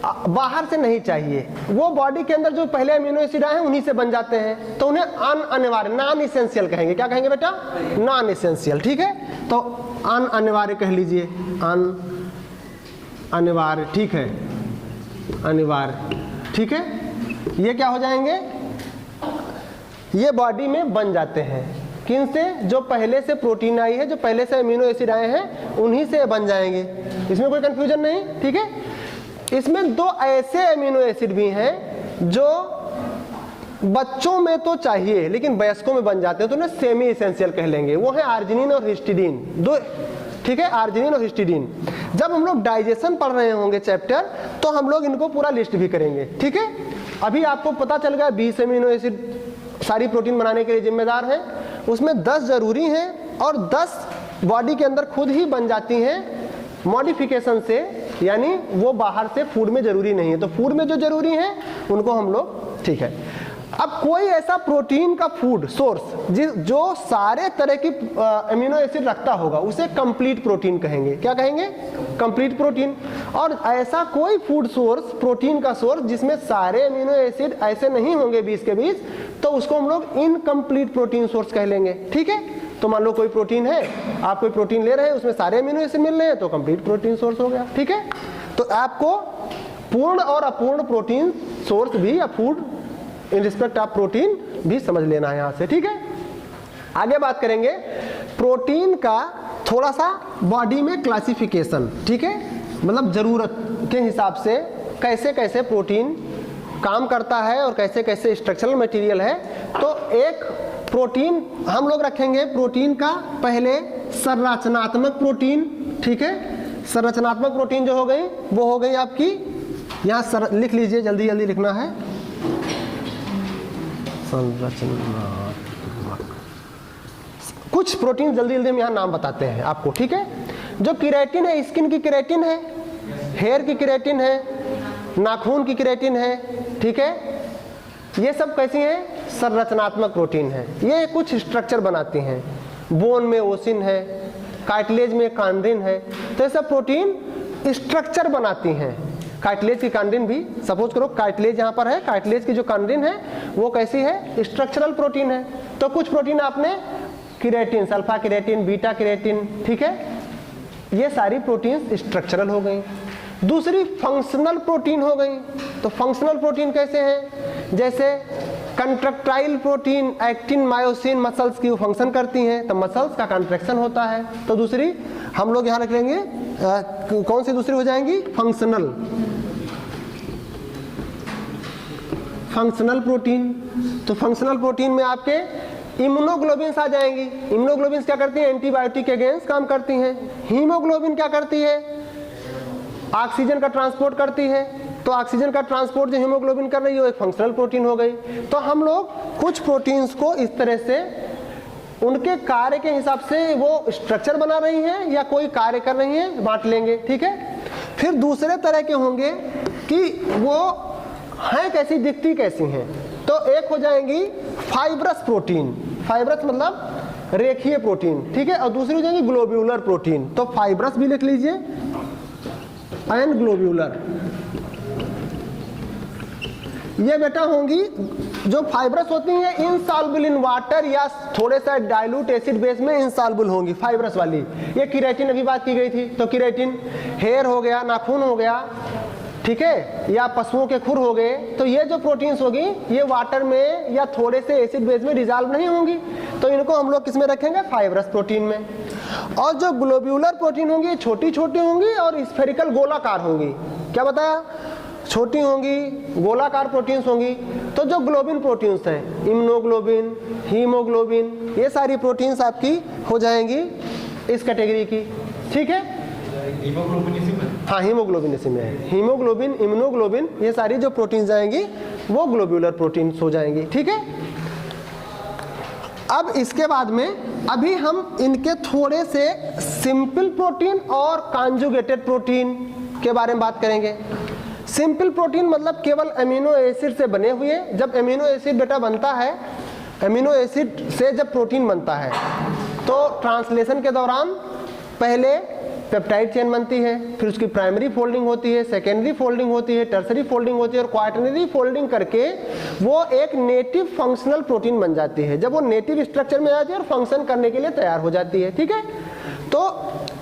बाहर से नहीं चाहिए। वो बॉडी के अंदर जो पहले अमीनो एसिड आए हैं उन्हीं से बन जाते हैं, तो उन्हें अनिवार्य, नॉन इसेंशियल कहेंगे। क्या कहेंगे बेटा? Non essential. ठीक है, तो अनिवार्य कह लीजिए, अनिवार्य। ठीक है, अनिवार्य। ठीक है, ये क्या हो जाएंगे? ये बॉडी में बन जाते हैं। किन से? जो पहले से प्रोटीन आई है, जो पहले से अमीनो एसिड आए हैं उन्हीं से बन जाएंगे। इसमें कोई कंफ्यूजन नहीं। ठीक है, इसमें 2 ऐसे अमीनो एसिड भी हैं जो बच्चों में तो चाहिए लेकिन वयस्कों में बन जाते हैं, तो उन्हें सेमी इसेंशियल कह लेंगे। वो है आर्जिनिन और हिस्टिडीन। 2, ठीक है, आर्जिनिन और हिस्टिडीन। जब हम लोग डाइजेशन पढ़ रहे होंगे चैप्टर, तो हम लोग इनको पूरा लिस्ट भी करेंगे। ठीक है, अभी आपको पता चल गया 20 अमीनो एसिड सारी प्रोटीन बनाने के लिए जिम्मेदार हैं, उसमें 10 जरूरी हैं और 10 बॉडी के अंदर खुद ही बन जाती हैं मॉडिफिकेशन से, यानी वो बाहर से फूड में जरूरी नहीं है। तो फूड में जो जरूरी है उनको हम लोग, ठीक है। अब कोई ऐसा प्रोटीन का फूड सोर्स जो सारे तरह की अमीनो एसिड रखता होगा उसे कंप्लीट प्रोटीन कहेंगे। क्या कहेंगे? Complete protein. और ऐसा कोई फूड सोर्स, प्रोटीन का सोर्स जिसमें सारे अमीनो एसिड ऐसे नहीं होंगे 20 के 20, तो उसको हम लोग इनकम्प्लीट प्रोटीन सोर्स कह लेंगे। ठीक है, तो मान लो कोई प्रोटीन है, आप कोई प्रोटीन ले रहे हैं, उसमें सारे अमीनो एसिड मिल रहे हैं, तो कंप्लीट प्रोटीन सोर्स हो गया। ठीक है, तो आपको पूर्ण और अपूर्ण प्रोटीन सोर्स भी या food in respect of protein भी समझ लेना है यहां से। ठीक है, आगे बात करेंगे प्रोटीन का थोड़ा सा बॉडी में क्लासिफिकेशन। ठीक है, मतलब जरूरत के हिसाब से कैसे कैसे प्रोटीन काम करता है और कैसे कैसे स्ट्रक्चरल मटेरियल है। तो एक प्रोटीन हम लोग रखेंगे, प्रोटीन का पहले संरचनात्मक प्रोटीन। ठीक है, संरचनात्मक प्रोटीन जो हो गई वो हो गई आपकी, यहाँ लिख लीजिए, जल्दी जल्दी लिखना है। संरचनात्मक कुछ प्रोटीन जल्दी जल्दी हम यहाँ नाम बताते हैं आपको। ठीक है, जो केराटिन है, स्किन की केराटिन है, हेयर की केराटिन है, नाखून की केराटिन है। ठीक है, ये सब कैसी हैं? संरचनात्मक प्रोटीन है। ये कुछ स्ट्रक्चर बनाती हैं। बोन में ओसिन है, कार्टिलेज में कांड्रिन है, तो ये सब प्रोटीन स्ट्रक्चर बनाती हैं। कार्टिलेज की कांड्रिन भी, सपोज करो कार्टिलेज यहाँ पर है, कार्टिलेज की जो कांड्रिन है वो कैसी है? स्ट्रक्चरल प्रोटीन है। तो कुछ प्रोटीन आपने keratin, alpha keratin, beta keratin, ठीक है, ये सारी प्रोटीन स्ट्रक्चरल हो गई। दूसरी फंक्शनल प्रोटीन हो गई। तो फंक्शनल प्रोटीन कैसे हैं? जैसे contractile protein, actin, myosin muscles की फंक्शन करती हैं, तो मसल्स का कंट्रैक्शन होता है। तो दूसरी हम लोग यहाँ रख लेंगे, कौन सी दूसरी हो जाएंगी? फंक्शनल। फंक्शनल प्रोटीन, तो फंक्शनल प्रोटीन में आपके इम्यूनोग्लोबिन्स आ जाएंगी। इम्यूनोग्लोबिन्स क्या करती हैं? एंटीबायोटिक के अगेंस्ट काम करती हैं। हीमोग्लोबिन क्या करती है? ऑक्सीजन का ट्रांसपोर्ट करती है। तो ऑक्सीजन का ट्रांसपोर्ट जो हीमोग्लोबिन कर रही है वो एक फंक्शनल प्रोटीन हो गई। तो हम लोग कुछ प्रोटीन्स को इस तरह से उनके कार्य के हिसाब से वो स्ट्रक्चर बना रही हैं या कोई कार्य कर रही हैं, बांट लेंगे। ठीक है, फिर दूसरे तरह के होंगे कि वो हैं कैसी, दिखती कैसी हैं। तो एक हो जाएंगी फाइब्रस प्रोटीन, फाइब्रस मतलब रेखीय प्रोटीन। ठीक है, और दूसरी हो जाएंगी ग्लोब्यूलर प्रोटीन। तो फाइब्रस भी लिख लीजिए एंड ग्लोब्यूलर। ये बेटा होंगी जो फाइब्रस होती हैं इनसॉल्युबल इन वाटर या थोड़े सा डाइल्यूट एसिड बेस में इनसॉल्युबल होंगी, फाइब्रस वाली। ये केराटिन अभी बात की गई थी, तो केराटिन हेयर हो गया, नाखून हो गया, ठीक है, या पशुओं के खुर हो गए। तो ये जो प्रोटीन्स होगी ये वाटर में या थोड़े से एसिड बेस में डिजॉल्व नहीं होंगी, तो इनको हम लोग किस में रखेंगे? फाइब्रस प्रोटीन में। और जो ग्लोब्यूलर प्रोटीन होंगी छोटी छोटी होंगी और स्फेरिकल गोलाकार होंगी। क्या बताया? छोटी होंगी, गोलाकार प्रोटीन्स होंगी। तो जो ग्लोबिन प्रोटीन्स हैं, इम्यूनोग्लोबिन, हीमोग्लोबिन, ये सारी प्रोटीन्स आपकी हो जाएंगी इस कैटेगरी की। ठीक है, हीमोग्लोबिन इसी में? हाँ, हीमोग्लोबिन इसी में है। हीमोग्लोबिन, इम्यूनोग्लोबिन, ये सारी जो प्रोटीन्स आएंगी वो ग्लोब्यूलर प्रोटीन्स हो जाएंगी। ठीक है, अब इसके बाद में अभी हम इनके थोड़े से सिंपल प्रोटीन और कॉन्जुगेटेड प्रोटीन, के बारे में बात करेंगे। सिंपल प्रोटीन मतलब केवल अमीनो एसिड से बने हुए। जब अमीनो एसिड बेटा बनता है, अमीनो एसिड से जब प्रोटीन बनता है तो ट्रांसलेशन के दौरान पहले पेप्टाइड चेन बनती है, फिर उसकी प्राइमरी फोल्डिंग होती है, सेकेंडरी फोल्डिंग होती है, टर्सरी फोल्डिंग होती है और क्वाटरनरी फोल्डिंग करके वो एक नेटिव फंक्शनल प्रोटीन बन जाती है। जब वो नेटिव स्ट्रक्चर में आ जाती है और फंक्शन करने के लिए तैयार हो जाती है, ठीक है। तो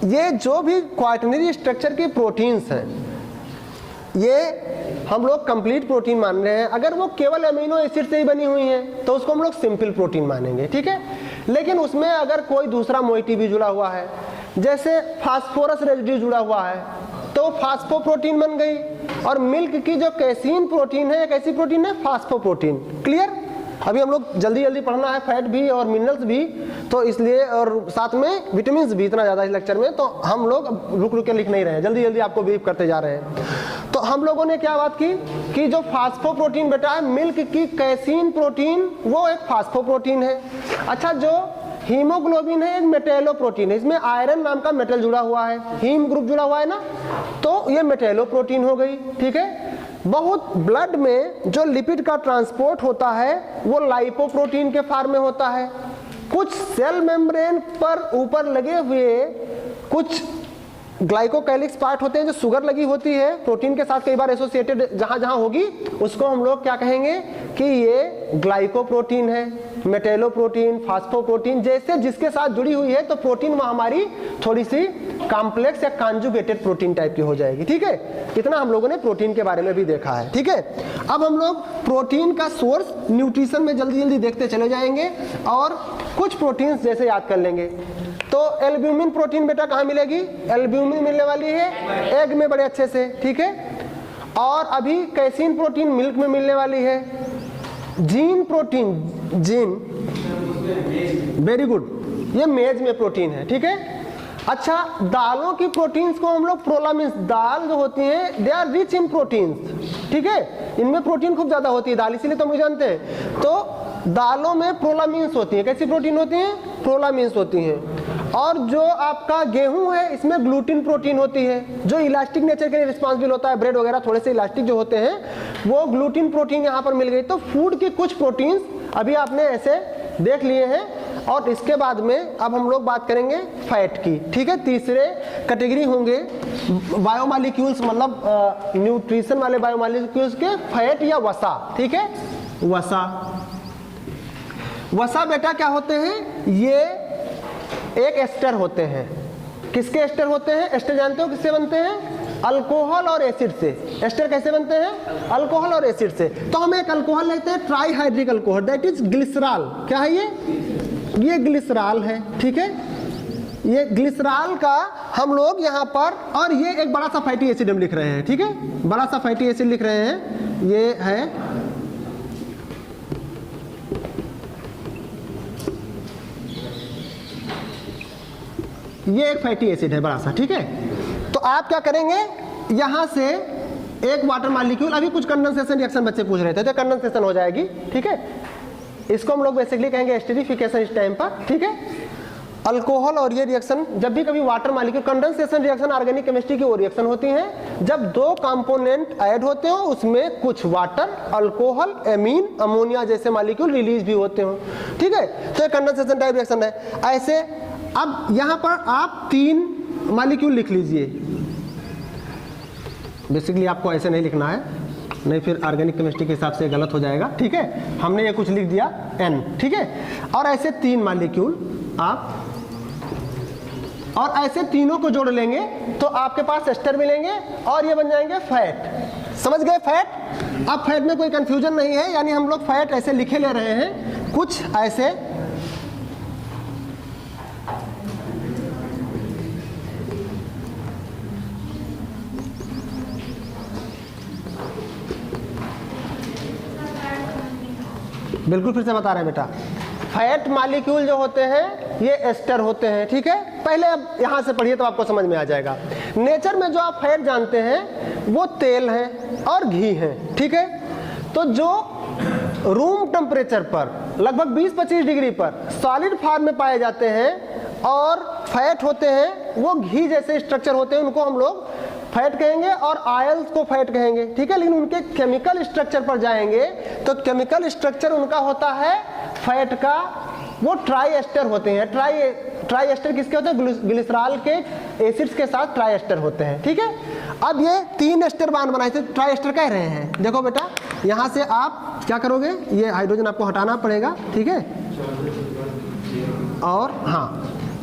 ये जो भी क्वाटरनरी स्ट्रक्चर की प्रोटीन्स हैं, ये हम लोग कंप्लीट प्रोटीन मान रहे हैं। अगर वो केवल अमीनो एसिड से ही बनी हुई हैं तो उसको हम लोग सिंपल प्रोटीन मानेंगे, ठीक है। लेकिन उसमें अगर कोई दूसरा मोइटी भी जुड़ा हुआ है, जैसे फास्फोरस रेजिड्यू जुड़ा हुआ है, तो फास्फोप्रोटीन बन गई। और मिल्क की जो कैसीन प्रोटीन है, एक ऐसी प्रोटीन है फास्फोप्रोटीन। क्लियर? अभी हम लोग जल्दी जल्दी पढ़ना है, फैट भी और मिनरल्स भी, तो इसलिए, और साथ में विटामिन भी इतना ज़्यादा इस लेक्चर में, तो हम लोग रुक रुक के लिख नहीं रहे हैं, जल्दी जल्दी आपको ब्रीफ करते जा रहे हैं। तो हम लोगों ने क्या बात की कि जो फास्फोप्रोटीन बेटा है, मिल्क की कैसीन प्रोटीन, वो एक फास्फोप्रोटीन है। अच्छा, जो हीमोग्लोबिन है एक मेटेलोप्रोटीन है, इसमें आयरन नाम का मेटल जुड़ा हुआ है, हीम ग्रुप जुड़ा हुआ है ना, तो ये मेटेलोप्रोटीन हो गई, ठीक है। बहुत ब्लड में जो लिपिड का ट्रांसपोर्ट होता है वो लाइपोप्रोटीन के फॉर्म में होता है। कुछ सेल मेम्ब्रेन पर ऊपर लगे हुए कुछ ग्लाइकोकैलिक्स पार्ट होते हैं जो शुगर लगी होती है प्रोटीन के साथ, कई बार एसोसिएटेड जहां जहां होगी उसको हम लोग क्या कहेंगे कि ये ग्लाइकोप्रोटीन है, मेटेलोप्रोटीन, फास्फोप्रोटीन, जैसे जिसके साथ जुड़ी हुई है तो प्रोटीन वह हमारी थोड़ी सी कॉम्प्लेक्स या कॉन्जुगेटेड प्रोटीन टाइप की हो जाएगी, ठीक है। इतना हम लोगों ने प्रोटीन के बारे में भी देखा है, ठीक है। अब हम लोग प्रोटीन का सोर्स न्यूट्रिशन में जल्दी जल्दी देखते चले जाएंगे और कुछ प्रोटीन्स जैसे याद कर लेंगे। तो एल्ब्यूमिन प्रोटीन बेटा कहाँ मिलेगी? एल्ब्यूमिन मिलने वाली है एग में बड़े अच्छे से, ठीक है। और अभी कैसीन प्रोटीन मिल्क में मिलने वाली है। Gene protein, gene, very good, ये मेज में प्रोटीन है, ठीक है। अच्छा, दालों की प्रोटीन्स को हम लोग प्रोलामिन्स, दाल जो होती हैं they are rich in proteins, ठीक है, इनमें प्रोटीन खूब ज्यादा होती है दाल, इसीलिए तो हम जानते हैं। तो दालों में प्रोलामिन्स होती हैं। कैसी प्रोटीन होती हैं? प्रोलामिन्स होती हैं। और जो आपका गेहूं है इसमें ग्लूटिन प्रोटीन होती है जो इलास्टिक नेचर के लिए रिस्पॉन्सिबल होता है। ब्रेड वगैरह थोड़े से इलास्टिक जो होते हैं वो ग्लूटिन प्रोटीन यहाँ पर मिल गई। तो फूड की कुछ प्रोटीन्स अभी आपने ऐसे देख लिए हैं। और इसके बाद में अब हम लोग बात करेंगे फैट की, ठीक है। तीसरे कैटेगरी होंगे बायोमॉलिक्यूल्स, मतलब न्यूट्रिशन वाले बायोमॉलिक्यूल्स के फैट या वसा, ठीक है। वसा, वसा बेटा क्या होते हैं? ये एक एस्टर होते हैं। किसके एस्टर होते हैं? एस्टर जानते हो किससे बनते हैं? अल्कोहल और एसिड से। एस्टर कैसे बनते हैं? अल्कोहल और एसिड से। तो हम एक अल्कोहल लेते हैं, trihydric alcohol, that is glycerol. क्या है ये ग्लिसरॉल है, ठीक है। ये ग्लिसरॉल का हम लोग यहाँ पर, और ये एक बड़ा सा फैटी एसिड हम लिख रहे हैं, ठीक है, बड़ा सा फैटी एसिड लिख रहे हैं। ये है ये एक फैटी एसिड है बड़ा सा, ठीक है। तो आप क्या करेंगे, यहां से एक वाटर मॉलिक्यूल, अभी कुछ कंडेंसेशन रिएक्शन बच्चे पूछ रहे थे तो कंडेंसेशन हो जाएगी, ठीक है। इसको हम लोग बेसिकली कहेंगे एस्टरीफिकेशन इस टाइम पर, ठीक है। अल्कोहल और ये रिएक्शन, जब भी कभी water molecule, condensation reaction organic chemistry की वो रिएक्शन होती हैं जब दो कंपोनेंट ऐड होते हो उसमें कुछ वाटर, अल्कोहल, एमीन, अमोनिया जैसे मॉलिक्यूल रिलीज भी होते हो, ठीक है। तो ये कंडेंसेशन टाइप रिएक्शन है। ऐसे अब यहां पर आप 3 मॉलिक्यूल लिख लीजिए। बेसिकली आपको ऐसे नहीं लिखना है, नहीं फिर ऑर्गेनिक केमिस्ट्री के हिसाब से गलत हो जाएगा, ठीक है। हमने ये कुछ लिख दिया N, ठीक है। और ऐसे 3 मॉलिक्यूल आप, और ऐसे तीनों को जोड़ लेंगे तो आपके पास एस्टर मिलेंगे और ये बन जाएंगे फैट। समझ गए फैट? अब फैट में कोई कंफ्यूजन नहीं है, यानी हम लोग फैट ऐसे लिखे ले रहे हैं, कुछ ऐसे बिल्कुल फिर से बता रहे हैं बेटा। फैट मॉलिक्यूल जो होते हैं ये एस्टर होते हैं, ठीक है। पहले अब यहाँ से पढ़िए तो आपको समझ में आ जाएगा। नेचर में जो आप फैट जानते हैं वो तेल है और घी है, ठीक है। तो जो रूम टेम्परेचर पर लगभग 20-25 डिग्री पर सॉलिड फॉर्म में पाए जाते हैं और फैट होते हैं वो घी जैसे स्ट्रक्चर होते हैं, उनको हम लोग फैट कहेंगे और आयल्स को फैट कहेंगे, ठीक है। लेकिन उनके केमिकल स्ट्रक्चर पर जाएंगे तो केमिकल स्ट्रक्चर उनका होता है फैट का, वो ट्राई एस्टर होते हैं। ट्राई एस्टर किसके होते हैं? ग्लिसरॉल के एसिड्स के साथ ट्राई एस्टर होते हैं, ठीक है। अब ये 3 एस्टर बांड बनाए थे, ट्राई एस्टर कह रहे हैं। देखो बेटा, यहाँ से आप क्या करोगे, ये हाइड्रोजन आपको हटाना पड़ेगा, ठीक है। और हाँ,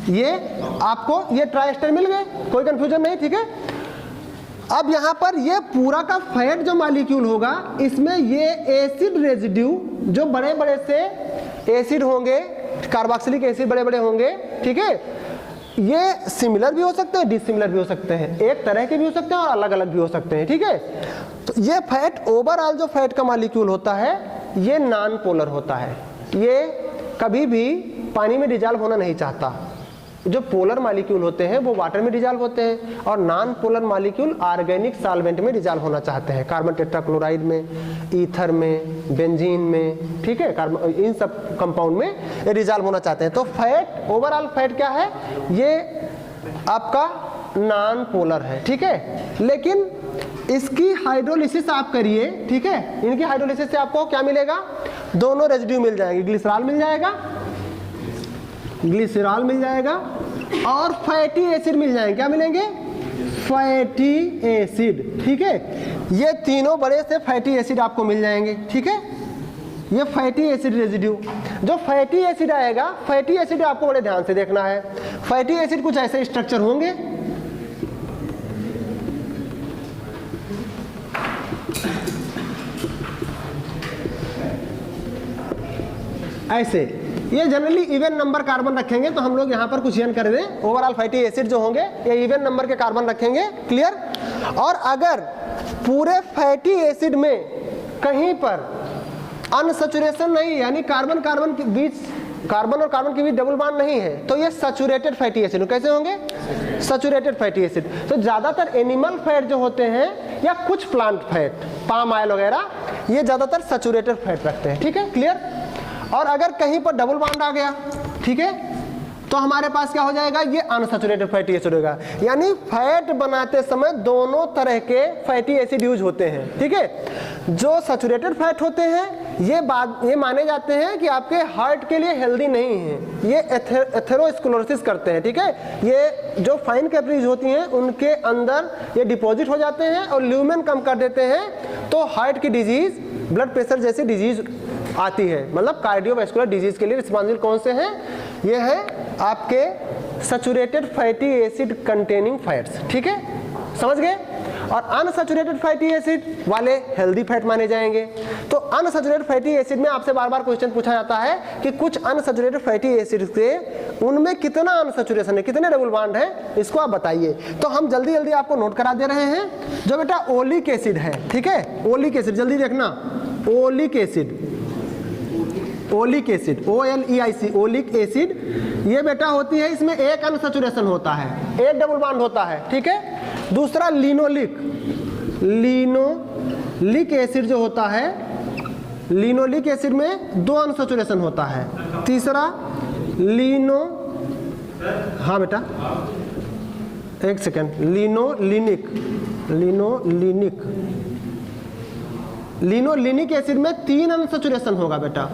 ये आपको ये ट्राई एस्टर मिल गए, कोई कंफ्यूजन नहीं, ठीक है। अब यहाँ पर ये पूरा का फैट जो मॉलिक्यूल होगा, इसमें ये एसिड रेजिड्यू जो बड़े बड़े से एसिड होंगे, कार्बोक्सिलिक एसिड बड़े बड़े होंगे, ठीक है। ये सिमिलर भी हो सकते हैं, डिसिमिलर भी हो सकते हैं, एक तरह के भी हो सकते हैं और अलग अलग भी हो सकते हैं, ठीक है। तो ये फैट, ओवरऑल जो फैट का मॉलिक्यूल होता है ये नॉन पोलर होता है, ये कभी भी पानी में डिजॉल्व होना नहीं चाहता। जो पोलर मॉलिक्यूल होते हैं वो वाटर में डिजॉल्व होते हैं और non polar molecule organic solvent में डिजॉल्व होना चाहते हैं, कार्बन टेट्राक्लोराइड में, ईथर में, बेंजीन में, ठीक है, कार्बन, इन सब कंपाउंड में ये डिजॉल्व होना चाहते हैं। तो फैट, ओवरऑल फैट क्या है, ये आपका नॉन पोलर है, ठीक है। लेकिन इसकी हाइड्रोलिसिस आप करिए, ठीक है, इनकी हाइड्रोलिसिस से आपको क्या मिलेगा, दोनों रेजिड्यू मिल जाएंगे, ग्लिसरॉल मिल जाएगा, ग्लिसरॉल मिल जाएगा और फैटी एसिड मिल जाएंगे। क्या मिलेंगे? फैटी एसिड, ठीक है। ये तीनों बड़े से फैटी एसिड आपको मिल जाएंगे, ठीक है। ये फैटी एसिड रेजिड्यू, जो फैटी एसिड आएगा, फैटी एसिड आपको बड़े ध्यान से देखना है। फैटी एसिड कुछ ऐसे स्ट्रक्चर होंगे, ऐसे। ये जनरली इवन नंबर कार्बन रखेंगे, तो हम लोग यहाँ पर कुछ यन कर दें, ओवरऑल फैटी एसिड जो होंगे ये इवन नंबर के कार्बन रखेंगे, क्लियर। और अगर पूरे फैटी एसिड में कहीं पर अनसैचुरेशन नहीं, यानी कार्बन कार्बन के बीच, कार्बन और कार्बन के बीच डबल बॉन्ड नहीं है, तो ये सैचुरेटेड फैटी एसिड कैसे होंगे? Saturated fatty acid. तो ज्यादातर एनिमल फैट जो होते हैं या कुछ प्लांट फैट, पाम ऑयल वगैरह, ये ज्यादातर सैचुरेटेड फैट रखते हैं, ठीक है, क्लियर। और अगर कहीं पर डबल बॉन्ड आ गया, ठीक है, तो हमारे पास क्या हो जाएगा, ये अनसैचुरेटेड फैटी एसिड होगा। यानी फैट बनाते समय दोनों तरह के फैटी एसिड यूज होते हैं, ठीक है। जो सैचुरेटेड फैट होते हैं ये माने जाते हैं कि आपके हार्ट के लिए हेल्दी नहीं है, ये एथेरोस्क्लेरोसिस करते हैं, ठीक है। ये जो फाइन कैपिलरीज होती हैं उनके अंदर ये डिपॉजिट हो जाते हैं और ल्यूमेन कम कर देते हैं, तो हार्ट की डिजीज, ब्लड प्रेशर जैसी डिजीज आती है। मतलब कार्डियोवैस्कुलर डिजीज के लिए रिस्पॉन्सिबल कौन से हैं? ये है आपके saturated fatty acid containing fats, ठीक है, समझ गए। और अनसैचुरेटेड फैटी एसिड वाले हेल्दी फैट माने जाएंगे। तो अनसैचुरेटेड फैटी एसिड में आपसे बार बार क्वेश्चन पूछा जाता है कि कुछ अनसैचुरेटेड फैटी एसिड से उनमें कितना अनसैचुरेशन है, कितने डबल बॉन्ड है, इसको आप बताइए। तो हम जल्दी जल्दी आपको नोट करा दे रहे हैं। जो बेटा ओलिक एसिड है, ठीक है, ओलिक एसिड, जल्दी देखना, oleic acid, oleic acid, OLEIC, oleic acid, ये बेटा होती है, इसमें एक अनसैचुरेशन होता है, एक डबल बॉन्ड होता है, ठीक है। दूसरा लिनोलिक, लिनोलिक एसिड जो होता है, लिनोलिक एसिड में 2 अनसैचुरेशन होता है। तीसरा हाँ बेटा एक सेकेंड, लिनोलिनिक, लिनोलिनिक एसिड में 3 अनसैचुरेशन होगा बेटा।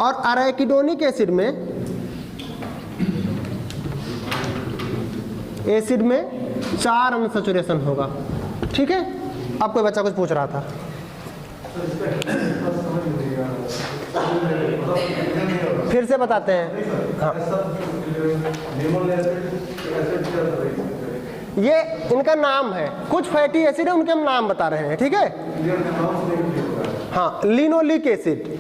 और अराकिडोनिक एसिड में 4 अनसैचुरेशन होगा, ठीक है। अब कोई बच्चा कुछ पूछ रहा था, फिर से बताते हैं। हाँ, ये इनका नाम है, कुछ फैटी एसिड है उनके हम नाम बता रहे हैं, ठीक है। हाँ, लिनोलिक एसिड,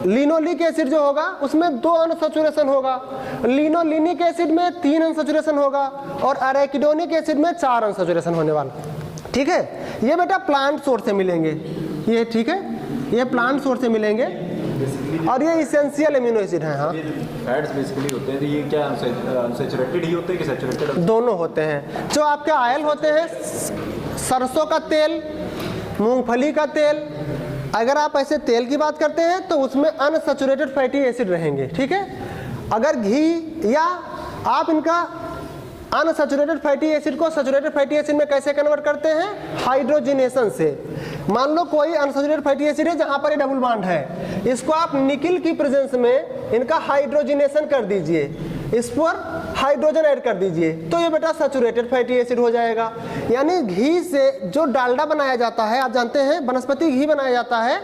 लिनोलिक एसिड जो होगा उसमें 2 अनसैचुरेशन होगा, लिनोलिनिक एसिड में 3 अनसैचुरेशन होगा और अराकिडोनिक एसिड में 4 अनसैचुरेशन होने वाला, ठीक है। ये बेटा प्लांट सोर्स से मिलेंगे, ये ठीक है, ये प्लांट सोर्स से मिलेंगे और ये इसेंशियल एमिनो एसिड है। हाँ, फैट्स बेसिकली होते हैं, ये क्या अनसैचुरेटेड ही होते हैं कि सैचुरेटेड? दोनों होते हैं। जो आपके ऑयल होते हैं, सरसों का तेल, मूंगफली का तेल, अगर आप ऐसे तेल की बात करते हैं तो उसमें अनसैचुरेटेड फैटी एसिड रहेंगे, ठीक है। अगर घी या आप इनका अनसैचुरेटेड फैटी एसिड को सैचुरेटेड फैटी एसिड में कैसे कन्वर्ट करते हैं? हाइड्रोजनेशन से। मान लो कोई अनसैचुरेटेड फैटी एसिड है जहां पर ये डबल बॉन्ड है, इसको आप निकिल की प्रेजेंस में इनका हाइड्रोजनेशन कर दीजिए, इस पर हाइड्रोजन ऐड कर दीजिए, तो ये बेटा सैचुरेटेड फैटी एसिड हो जाएगा। यानी घी से जो डालडा बनाया जाता है, आप जानते हैं वनस्पति घी बनाया जाता है,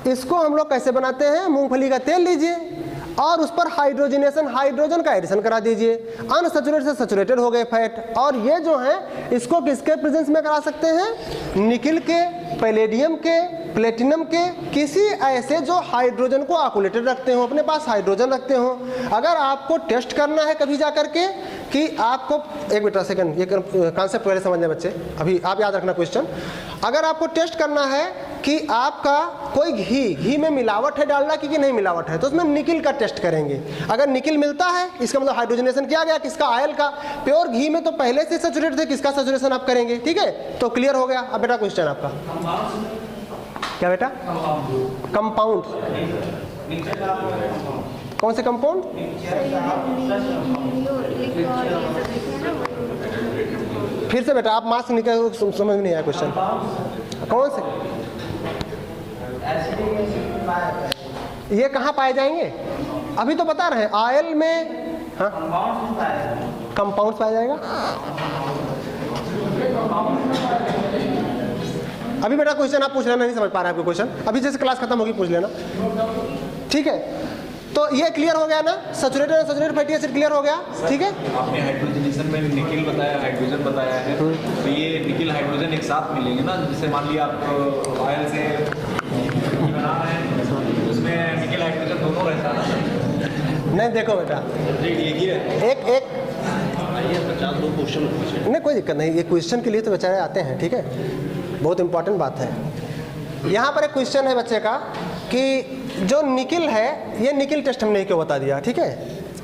इसको हम लोग कैसे बनाते हैं? मूंगफली का तेल लीजिए और उस पर हाइड्रोजनेशन, हाइड्रोजन का एडिशन करा दीजिए, अनसैचुरेटेड से सैचुरेटेड हो गए फैट। और ये जो है इसको किसके प्रेजेंस में करा सकते हैं? निकिल के, पैलेडियम के, प्लेटिनम के, किसी ऐसे जो हाइड्रोजन को आकुलेटेड रखते हो, अपने पास हाइड्रोजन रखते हो। अगर आपको टेस्ट करना है कभी जा करके कि आपको, एक मिनट सेकंड, ये कॉन्सेप्ट पहले समझने बच्चे, अभी आप याद रखना क्वेश्चन। अगर आपको टेस्ट करना है कि आपका कोई घी में मिलावट है डालडा की कि नहीं मिलावट है, तो उसमें निकिल का टेस्ट करेंगे। अगर निकिल मिलता है इसका मतलब हाइड्रोजनेशन किया गया, किसका? ऑयल का। प्योर घी में तो पहले से सैचुरेटेड थे, किसका सैचुरेशन आप करेंगे? ठीक है, तो क्लियर हो गया। अब बेटा क्वेश्चन आपका क्या बेटा? कंपाउंड। कौन से कंपाउंड? फिर से बेटा आप मार्क्स निकल, समझ में नहीं आया क्वेश्चन। कौन से? ये कहाँ पाए जाएंगे? अभी तो बता रहे हैं ऑयल में। हाँ, कंपाउंड पाया जाएगा। अभी बेटा क्वेश्चन आप पूछ लेना, नहीं समझ पा रहे हैं आपको क्वेश्चन, अभी जैसे क्लास खत्म होगी पूछ लेना, ठीक है? तो ये क्लियर हो गया ना, सैचुरेटेड और सैचुरेटेड फैटी एसिड क्लियर हो गया, ठीक है? आपने हाइड्रोजनेशन में निकिल बताया, हाइड्रोजन बताया है, तो ये निकिल हाइड्रोजन एक साथ मिलेंगे ना। जैसे मान लिया आप ऑयल से बना रहे हैं, उसमें निकिल हाइड्रोजन दोनों रहता है। नहीं देखो बेटा, एक नहीं, कोई दिक्कत नहीं, ये क्वेश्चन के लिए तो बेचारे आते हैं, ठीक है, बहुत इंपॉर्टेंट बात है। यहाँ पर एक क्वेश्चन है बच्चे का कि जो निकिल है, ये निकिल टेस्ट हमने क्यों बता दिया, ठीक है?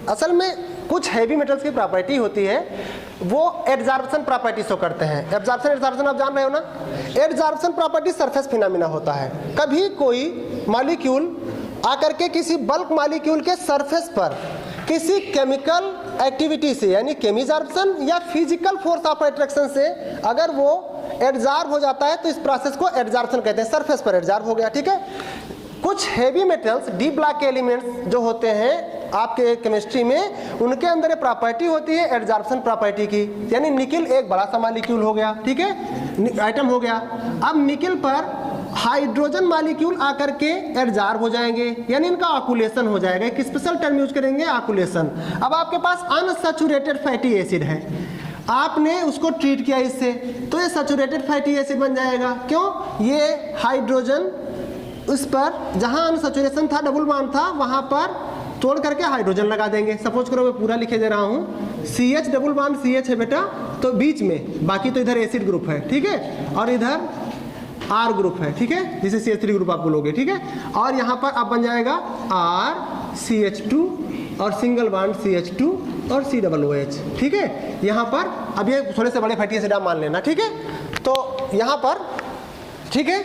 असल में कुछ हैवी मेटल्स की प्रॉपर्टी होती है, वो एड्जॉर्प्शन प्रॉपर्टी शो करते हैं। एड्जॉर्प्शन आप जान रहे हो ना? एड्जॉर्प्शन प्रॉपर्टी सरफेस फिनोमेना होता है। कभी कोई मॉलिक्यूल आकर के किसी बल्क मॉलिक्यूल के सरफेस पर किसी केमिकल एक्टिविटी से, यानी केमिजॉर्प्शन या फिजिकल फोर्स ऑफ अट्रैक्शन से अगर वो एड्जॉर्ब हो जाता है, तो इस प्रोसेस को एड्जॉर्प्शन कहते हैं। सरफेस पर एड्जॉर्ब हो गया, ठीक है? कुछ हेवी मेटल्स, डी ब्लॉक के एलिमेंट्स जो होते हैं आपके केमिस्ट्री में, उनके अंदर ये प्रॉपर्टी होती है एड्जॉर्प्शन प्रॉपर्टी की। यानी निकिल एक बड़ा सा मॉलिक्यूल हो गया, ठीक है, आइटम हो गया। अब निकिल पर हाइड्रोजन मॉलिक्यूल आकर के एड्जॉर्ब हो जाएंगे, यानी इनका ऑक्यूलेशन हो जाएगा। एक स्पेशल टर्म यूज करेंगे, ऑक्यूलेशन। अब आपके पास अनसैचुरेटेड फैटी एसिड है, आपने उसको ट्रीट किया इससे, तो ये सैचुरेटेड फैटी एसिड बन जाएगा। क्यों? ये हाइड्रोजन उस पर जहां अनसैचुरेशन था, डबल बॉन्ड था, वहां पर तोड़ करके हाइड्रोजन लगा देंगे। सपोज करो मैं पूरा लिखे दे रहा हूं, CH डबल बॉन्ड CH है बेटा, तो बीच में, बाकी तो इधर एसिड ग्रुप है, ठीक है, और इधर R ग्रुप है, ठीक है, जिसे CH3 ग्रुप आप बोलोगे, ठीक है। और यहाँ पर अब बन जाएगा RCH2 और सिंगल बॉन्ड CH2 और COOH, ठीक है। यहाँ पर अब ये थोड़े से बड़े फैटी एसिड आप मान लेना, ठीक है। तो यहाँ पर, ठीक है,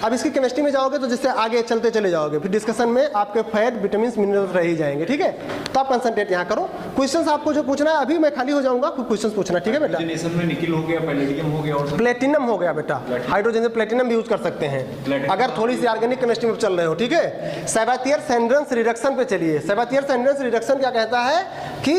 अब इसकी केमिस्ट्री में जाओगे तो जिससे आगे चलते चले जाओगे, फिर डिस्कशन में आपके फैट, विटामिन, मिनरल्स रह ही जाएंगे, ठीक है। तो आप कंसंट्रेट यहाँ करो। क्वेश्चंस आपको जो पूछना है, अभी मैं खाली हो जाऊंगा, फिर क्वेश्चंस पूछना, ठीक है बेटा। हाइड्रोजनेशन में निकिल हो गया, पैलेडियम हो गया, और प्लेटिनम हो गया बेटा। हाइड्रोजन से प्लेटिनम भी यूज कर सकते हैं अगर थोड़ी सी ऑर्गेनिक केमिस्ट्री में चल रहे हो, ठीक है। सेबाथियर-सैंड्रेंस रिडक्शन पे चलिए। सेबाथियर-सैंड्रेंस रिडक्शन क्या कहता है कि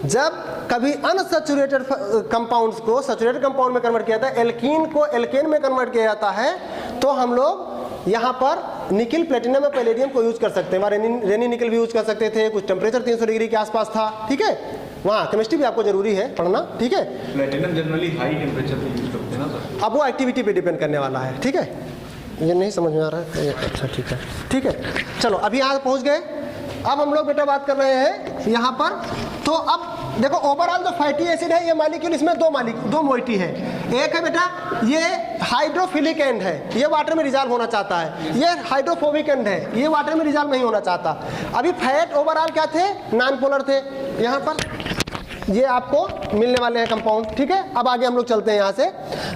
जब कभी अनसैचुरेटेड कंपाउंड्स को सैचुरेटेड कंपाउंड में कन्वर्ट किया जाता है, एल्कीन को एल्केन में कन्वर्ट किया जाता है, तो हम लोग यहाँ पर निकिल, प्लेटिनम और पैलेडियम को यूज कर सकते हैं। वहाँ रेनी निकल भी यूज कर सकते थे, कुछ टेम्परेचर 300 डिग्री के आसपास था, ठीक है। वहाँ केमिस्ट्री भी आपको जरूरी है पढ़ना, ठीक है। प्लेटिनम जनरली हाई टेम्परेचर पे यूज करते हैं ना सर। अब वो एक्टिविटी पे डिपेंड करने वाला है, ठीक है। ये नहीं समझ में आ रहा है, अच्छा ठीक है, ठीक है। चलो अभी यहाँ पहुँच गए। अब हम लोग बेटा बात कर रहे हैं यहाँ पर, तो अब देखो ओवरऑल जो फैटी एसिड है, ये मॉलिक्यूल, इसमें दो मोइटी है। एक है बेटा ये हाइड्रोफिलिक एंड है, ये वाटर में रिजॉल्व होना चाहता है। ये हाइड्रोफोबिक एंड है, ये वाटर में रिजॉल्व नहीं होना चाहता। अभी फैट ओवरऑल क्या थे? नॉन पोलर थे। यहाँ पर ये आपको मिलने वाले हैं कंपाउंड, ठीक है। अब आगे हम लोग चलते हैं यहाँ से।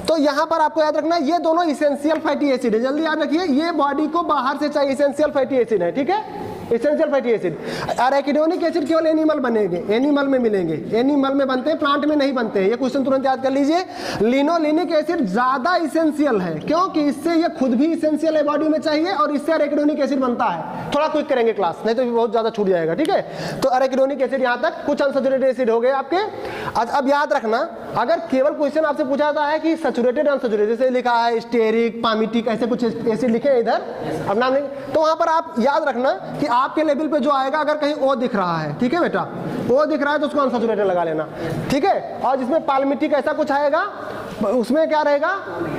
तो यहाँ पर आपको याद रखना, ये दोनों इसेंशियल फैटी एसिड है। जल्दी याद रखिए, ये बॉडी को बाहर से चाहिए, इसेंशियल फैटी एसिड है, ठीक है। Essential fatty acid. Arachidonic acid केवल एनिमल बनेंगे, एनिमल में मिलेंगे, एनिमल में बनते हैं, प्लांट में नहीं बनते हैं। ये क्वेश्चन तुरंत याद कर लीजिए। लिनोलेनिक एसिड ज्यादा इसेंशियल है, क्योंकि इससे ये खुद भी इसेंशियल है, बॉडी में चाहिए, और इससे एराकिडोनिक एसिड बनता है। थोड़ा क्विक करेंगे क्लास, नहीं तो बहुत ज्यादा छूट जाएगा, ठीक है। तो एराकिडोनिक एसिड यहाँ तक, कुछ अनसैचुरेटेड एसिड हो गए आपके। अब याद रखना, अगर केवल क्वेश्चन आपसे पूछा जाता है कि सैचुरेटेड अनसैचुरेटेड, जैसे लिखा है स्टेरिक, पामिटिक, ऐसे कुछ एसिड लिखे हैं इधर, अब नाम नहीं, तो वहां पर आप याद रखना कि आपके लेवल पे जो आएगा, अगर कहीं ओ दिख रहा है, ठीक है बेटा, ओ दिख रहा है तो उसको अनसैचुरेटेड लगा लेना, ठीक है। और जिसमें पाल्मिटिक ऐसा कुछ आएगा, उसमें क्या रहेगा,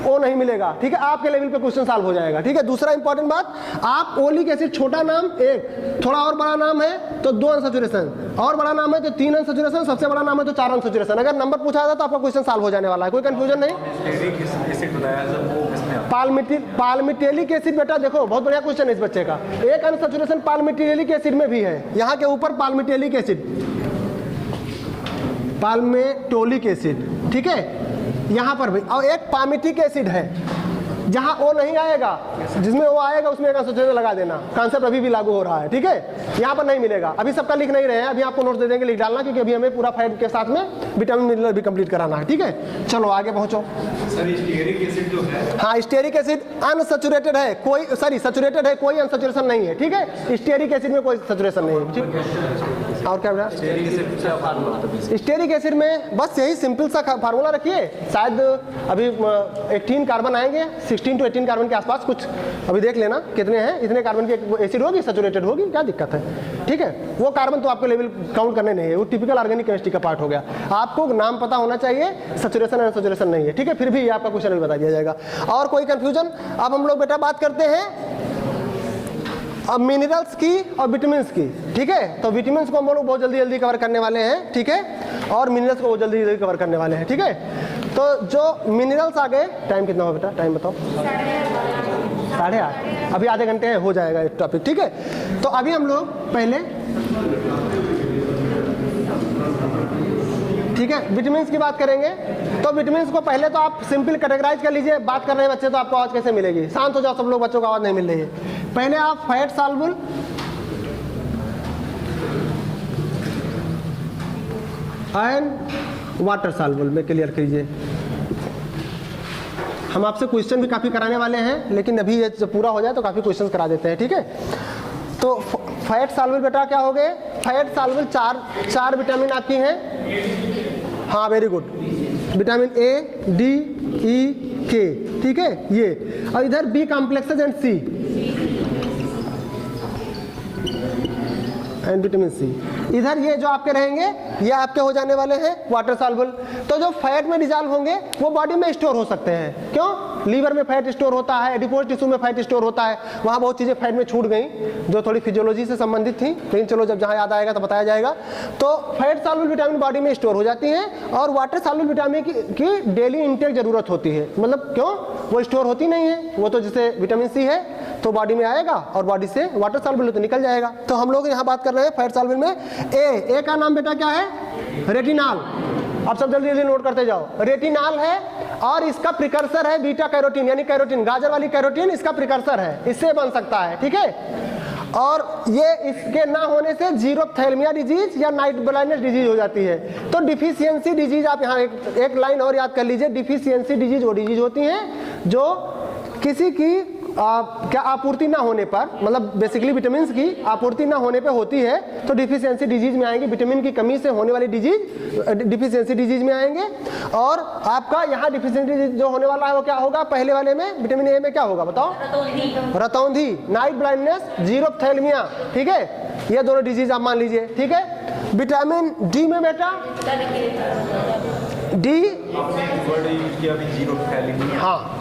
ओ नहीं मिलेगा, ठीक है। आपके लेवल पे क्वेश्चन सॉल्व हो जाएगा, ठीक है। दूसरा इंपॉर्टेंट बात, आप ओलिक एसिड छोटा नाम एक, थोड़ा और बड़ा नाम है तो 2 अनसैचुरेशन, और बड़ा नाम है तो 3 अनसैचुरेशन, सबसे बड़ा नाम है तो 4 अनसैचुरेशन। अगर नंबर पूछा जाता तो आपका क्वेश्चन सॉल्व हो जाने वाला है, कोई कंफ्यूजन नहीं। पाल्मिटेलिक एसिड बेटा देखो, बहुत बढ़िया क्वेश्चन है इस बच्चे का। एक अनसैचुरेशन पाल्मिटेलिक एसिड में भी है, यहाँ के ऊपर पाल्मिटेलिक एसिड, पाल्मेटोलिक एसिड, ठीक है, यहाँ पर भी, और एक पामिटिक एसिड है, जहां ओ नहीं आएगा, जिसमें ओ आएगा उसमें एक अनसैचुरेटेड लगा देना। कॉन्सेप्ट अभी भी लागू हो रहा है, ठीक है। यहाँ पर नहीं मिलेगा, अभी सबका लिख नहीं रहे हैं, अभी आपको नोट्स दे देंगे, लिख डालना, क्योंकि अभी हमें पूरा फैट के साथ में विटामिन मिनरल भी कंप्लीट कराना है, ठीक है। चलो आगे पहुंचो। सर स्टेरिक एसिड जो है, हाँ, स्टेरिक एसिड अनसैचुरेटेड है, कोई सॉरी सैचुरेटेड है, कोई अनसैचुरेशन नहीं है, ठीक है। स्टेरिक एसिड में कोई सैचुरेशन नहीं है, ठीक। और क्या बेटा, स्टेरिक एसिड में बस यही सिंपल सा फार्मूला रखिए, शायद अभी 18 कार्बन आएंगे, 16 to 18 कार्बन के आसपास कुछ, अभी देख लेना कितने हैं, इतने कार्बन की एसिड होगी, सैचुरेटेड होगी, क्या दिक्कत है, ठीक है। वो कार्बन तो आपको लेवल काउंट करने नहीं है, वो टिपिकल ऑर्गेनिक केमिस्ट्री का पार्ट हो गया। आपको नाम पता होना चाहिए, सैचुरेशन और अनसैचुरेशन नहीं है, ठीक है। फिर भी आपका क्वेश्चन अभी बता दिया जाएगा। और कोई कंफ्यूजन? अब हम लोग बेटा बात करते हैं अब मिनरल्स की और विटामिन्स की, ठीक है। तो विटामिन्स को हम लोग बहुत जल्दी जल्दी कवर करने वाले हैं, ठीक है, और मिनरल्स को बहुत जल्दी जल्दी कवर करने वाले हैं, ठीक है। तो जो मिनरल्स आ गए, टाइम कितना हो बेटा, टाइम बताओ। 8:30, अभी आधे घंटे हो जाएगा इस टॉपिक, ठीक है। तो अभी हम लोग पहले, ठीक है, विटामिन्स की बात करेंगे। तो विटामिन्स को पहले तो आप सिंपल कैटेगराइज कर लीजिए। बात कर रहे हैं बच्चे तो आपको आवाज कैसे मिलेगी, शांत हो जाओ सब लोग, बच्चों को आवाज नहीं मिल रही है। पहले आप fat soluble and water soluble में क्लियर कीजिए। हम आपसे क्वेश्चन भी काफी कराने वाले हैं, लेकिन अभी ये जब पूरा हो जाए तो काफी क्वेश्चन करा देते हैं, ठीक है। तो फैट सॉल्युबल बेटा क्या हो गए, फैट सॉल्युबल चार विटामिन आपकी हैं। हाँ very good, vitamin A, D, E, K, ठीक है ये। और इधर B complexes and C and vitamin C, इधर ये जो आपके रहेंगे ये आपके हो जाने वाले हैं वाटर सॉल्युबल। तो जो फैट में डिजॉल्व होंगे वो बॉडी में स्टोर हो सकते हैं। क्यों? लीवर में फैट स्टोर होता है, एडिपोज टिश्यू में फैट स्टोर होता है। वहाँ बहुत चीज़ें फैट में छूट गई जो थोड़ी फिजियोलॉजी से संबंधित थी, लेकिन चलो जब जहाँ याद आएगा तो बताया जाएगा। तो फैट सॉल्युबल विटामिन बॉडी में स्टोर हो जाती हैं, और वाटर सॉल्युबल विटामिन की डेली इंटेक जरूरत होती है। मतलब क्यों? वो स्टोर होती नहीं है, वो तो जैसे विटामिन सी है तो बॉडी में आएगा और बॉडी से वाटर सॉल्युबल तो निकल जाएगा। तो हम लोग यहाँ बात कर रहे हैं फैट सॉल्युबल में ए का नाम बेटा क्या है, रेटिनॉल। अब सब जल्दी जल्दी नोट करते जाओ। रेटिनॉल है और इसका प्रिकर्सर है बीटा कैरोटीन, यानी कैरोटीन, गाजर वाली कैरोटीन इसका प्रिकर्सर है, इससे बन सकता है, ठीक है। और ये इसके ना होने से जीरोप्थैल्मिया डिजीज या नाइट ब्लाइंडनेस डिजीज हो जाती है। तो डिफिशियंसी डिजीज, आप यहाँ एक लाइन और याद कर लीजिए, डिफिशियंसी डिजीज वो डिजीज होती हैं जो किसी की क्या आपूर्ति ना होने पर, मतलब बेसिकली विटामिन की आपूर्ति ना होने पे होती है, तो डिफिशियंसी डिजीज में आएंगे। विटामिन की कमी से होने वाली डिजीज डिफिशियंसी डिजीज में आएंगे। और आपका यहाँ डिफिशियंसी डिजीज जो होने वाला है वो क्या होगा, पहले वाले में विटामिन ए में क्या होगा बताओ, रतौंधी, नाइट ब्लाइंडनेस, जीरोप्थैल्मिया, ठीक है, ये दोनों डिजीज आप मान लीजिए, ठीक है। विटामिन डी में बेटा डी, हाँ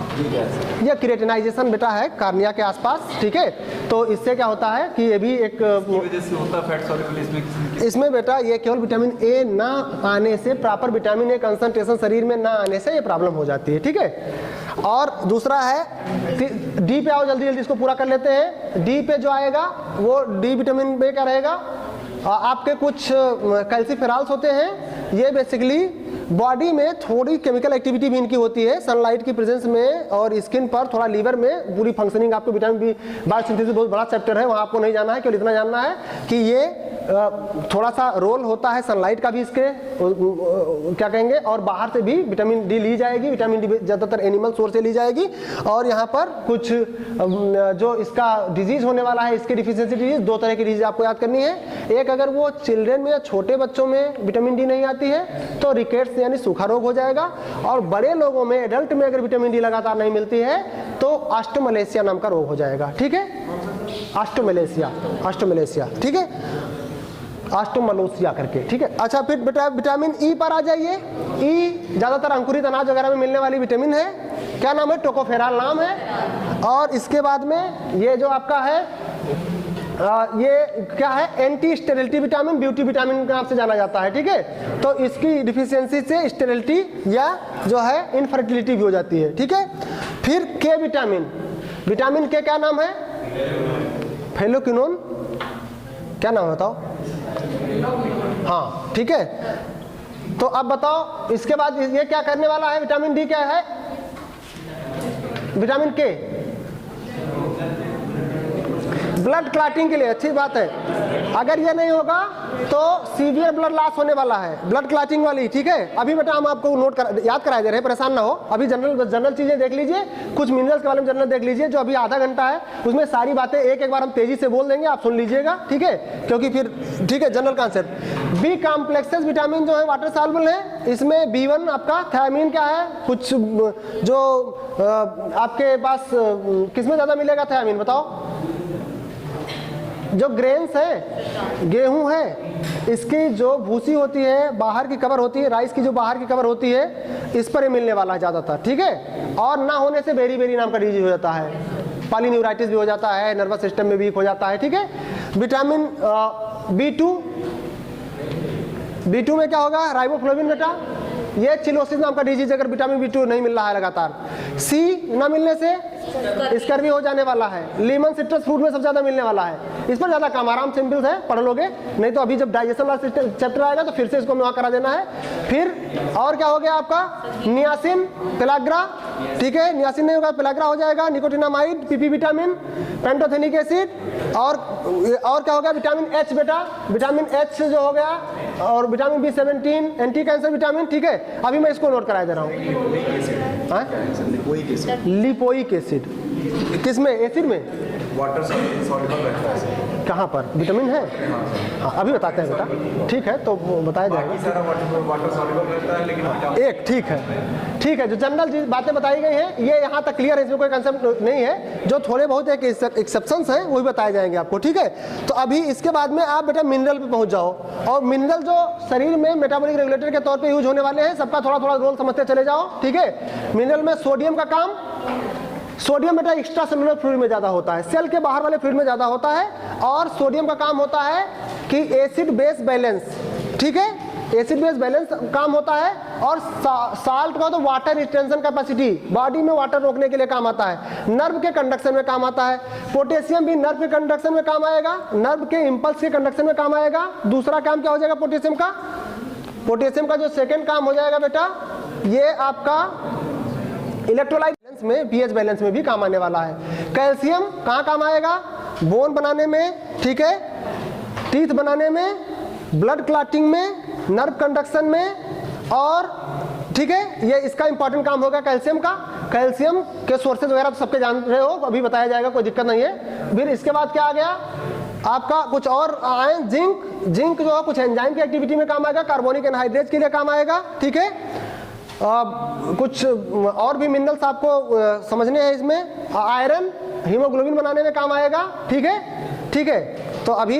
ये क्रिएटिनाइजेशन बेटा है कार्निया के आसपास, ठीक है। तो इससे क्या होता है कि ये भी एक वजह से होता है फैट सॉल्युबल। इसमें बेटा ये केवल विटामिन ए ना आने से, प्रॉपर विटामिन ए कंसंट्रेशन शरीर में ना आने से ये प्रॉब्लम हो जाती है, ठीक है। और दूसरा है डी पे आओ, जल्दी जल्दी इसको पूरा कर लेते हैं। डी पे जो आएगा वो डी विटामिन में क्या रहेगा, आपके कुछ कैल्सीफेरॉल्स होते हैं, ये बेसिकली बॉडी में थोड़ी केमिकल एक्टिविटी भी इनकी होती है सनलाइट की प्रेजेंस में, और स्किन पर थोड़ा लीवर में पूरी फंक्शनिंग। आपको विटामिन बी बायोसिंथेसिस बहुत बड़ा चैप्टर है, वहाँ आपको नहीं जाना है, केवल इतना जानना है कि ये थोड़ा सा रोल होता है सनलाइट का भी इसके, क्या कहेंगे, और बाहर से भी विटामिन डी ली जाएगी। विटामिन डी ज़्यादातर एनिमल सोर्स से ली जाएगी। और यहाँ पर कुछ जो इसका डिजीज़ होने वाला है, इसकी डिफिशियंसी डिजीज, दो तरह की डिजीज आपको याद करनी है। एक, अगर वो चिल्ड्रेन में या छोटे बच्चों में विटामिन डी नहीं आती है तो रिकेट्स यानी सूखा रोग हो जाएगा। और बड़े लोगों में, एडल्ट में अगर विटामिन डी लगातार नहीं मिलती है तो ऑस्टोमलेशिया नाम का रोग हो जाएगा। ठीक है, ऑस्टोमलेशिया, ऑस्टोमलेशिया, ठीक है, ऑस्टोमलोसिया करके। ठीक है, अच्छा फिर विटामिन ई पर आ जाइए। ई ज़्यादातर अंकुरित अनाज वगैरह में मिलने वाली विटामिन है। क्या नाम है? टोकोफेरॉल नाम है। और इसके बाद में ये जो आपका है ये क्या है? Anti sterility vitamin, beauty vitamin के नाम से जाना जाता है। ठीक है, तो इसकी डिफिशियंसी से स्टेरिलिटी या जो है इनफर्टिलिटी भी हो जाती है। ठीक है, फिर के विटामिन, विटामिन के क्या नाम है? फेलोक्विनोन, क्या नाम है बताओ? हाँ, ठीक है। तो अब बताओ इसके बाद ये क्या करने वाला है? विटामिन डी क्या है? विटामिन के ब्लड क्लॉटिंग के लिए अच्छी बात है। अगर ये नहीं होगा तो सीवियर ब्लड लॉस होने वाला है, ब्लड क्लॉटिंग वाली। ठीक है, अभी बेटा हम आपको याद करा दे रहे हैं, परेशान ना हो। अभी जनरल चीजें देख लीजिए, कुछ मिनरल्स के बारे में जनरल देख लीजिए, जो अभी आधा घंटा है उसमें सारी बातें एक बार हम तेजी से बोल देंगे, आप सुन लीजिएगा। ठीक है, क्योंकि फिर ठीक है general concept. B complexes vitamin जो है वाटर सॉल्युबल है। इसमें B1 आपका, थायमीन क्या है? कुछ जो आपके पास किसमें ज्यादा मिलेगा थायमीन बताओ? जो ग्रेन्स है, गेहूं है, इसकी जो भूसी होती है, बाहर की कवर होती है, राइस की जो बाहर की कवर होती है, इस पर ये मिलने वाला है ज़्यादातर। ठीक है, और ना होने से बेरी नाम का डिजीज हो जाता है, पॉलीन्यूराइटिस भी हो जाता है, नर्वस सिस्टम में वीक हो जाता है। ठीक है, विटामिन B2 में क्या होगा? राइबोफ्लोविन बेटा, ये चिलोसिस नाम का डिजीज, अगर विटामिन B2 नहीं मिल रहा है लगातार। C ना मिलने से स्कर्वी हो जाने वाला है। लीमन सिट्रस फ्रूट में सबसे ज्यादा मिलने वाला है। इस पर ज्यादा काम, आराम सिंपल है, पढ़ लोगे। नहीं तो अभी जब डाइजेशन वाला चैप्टर आएगा तो फिर से इसको वहाँ करा देना है। फिर और क्या हो गया आपका? Niacin, pellagra. ठीक है, नियासिन नहीं होगा, पेलाग्रा हो जाएगा। Nicotinamide, PP vitamin, pantothenic acid, और क्या हो गया? विटामिन H बेटा, विटामिन H जो हो गया, और vitamin B17, anti cancer vitamin. ठीक है, अभी मैं इसको नोट करा दे रहा हूँ। लिपोइक एसिड किसमें? एसिड में, वाटर सॉल्युबल रहता है। कहाँ पर विटामिन है? हाँ, अभी बताते हैं बेटा। ठीक है, तो बताया जाएगा। सारा वाटर सॉल्युबल रहता है, लेकिन एक ठीक है, जो जनरल बातें बताई गई हैं ये यहाँ तक क्लियर है, इसमें कोई कंसेप्ट नहीं है। जो थोड़े बहुत एक एक्सेप्शंस हैं वो भी बताए जाएंगे आपको। ठीक है, तो अभी इसके बाद में आप बेटा मिनरल पे पहुँच जाओ। और मिनरल जो शरीर में मेटाबॉलिक रेगुलेटर के तौर पर यूज होने वाले हैं, सबका थोड़ा थोड़ा रोल समझते चले जाओ। ठीक है, मिनरल में सोडियम का काम, सोडियम बेटा एक्स्ट्रा सेलुलर फ्लूइड में ज़्यादा होता है, सेल के बाहर वाले फ्लूइड में ज़्यादा होता है। और सोडियम का काम होता है कि एसिड बेस बैलेंस। ठीक है, एसिड बेस बैलेंस काम होता है। और साल्ट का तो वाटर रिटेंशन कैपेसिटी, बॉडी में वाटर रोकने के लिए काम आता है। नर्व के कंडक्शन में काम आता है। पोटेशियम भी नर्व के कंडक्शन में काम आएगा, नर्व के इम्पल्स के कंडक्शन में काम आएगा। दूसरा काम क्या हो जाएगा पोटेशियम का? पोटेशियम का जो सेकेंड काम हो जाएगा बेटा, ये आपका इलेक्ट्रोलाइट बैलेंस में, पीएच बैलेंस में भी काम आने वाला है। कैल्शियम कहाँ काम आएगा? बोन बनाने में, ठीक है, टीथ बनाने में, ब्लड क्लॉटिंग में, नर्व कंडक्शन में, और ठीक है, ये इसका इंपॉर्टेंट काम होगा कैल्शियम का। कैल्शियम के सोर्सेज वगैरह तो सबके जान रहे हो, अभी बताया जाएगा, कोई दिक्कत नहीं है। फिर इसके बाद क्या आ गया आपका? कुछ और आयन, जिंक जो है कुछ एंजाइम की एक्टिविटी में काम आएगा, कार्बोनिक एनहाइड्रेट के लिए काम आएगा। ठीक है, कुछ और भी मिनरल्स आपको समझने हैं इसमें। आयरन हीमोग्लोबिन बनाने में काम आएगा। ठीक है, तो अभी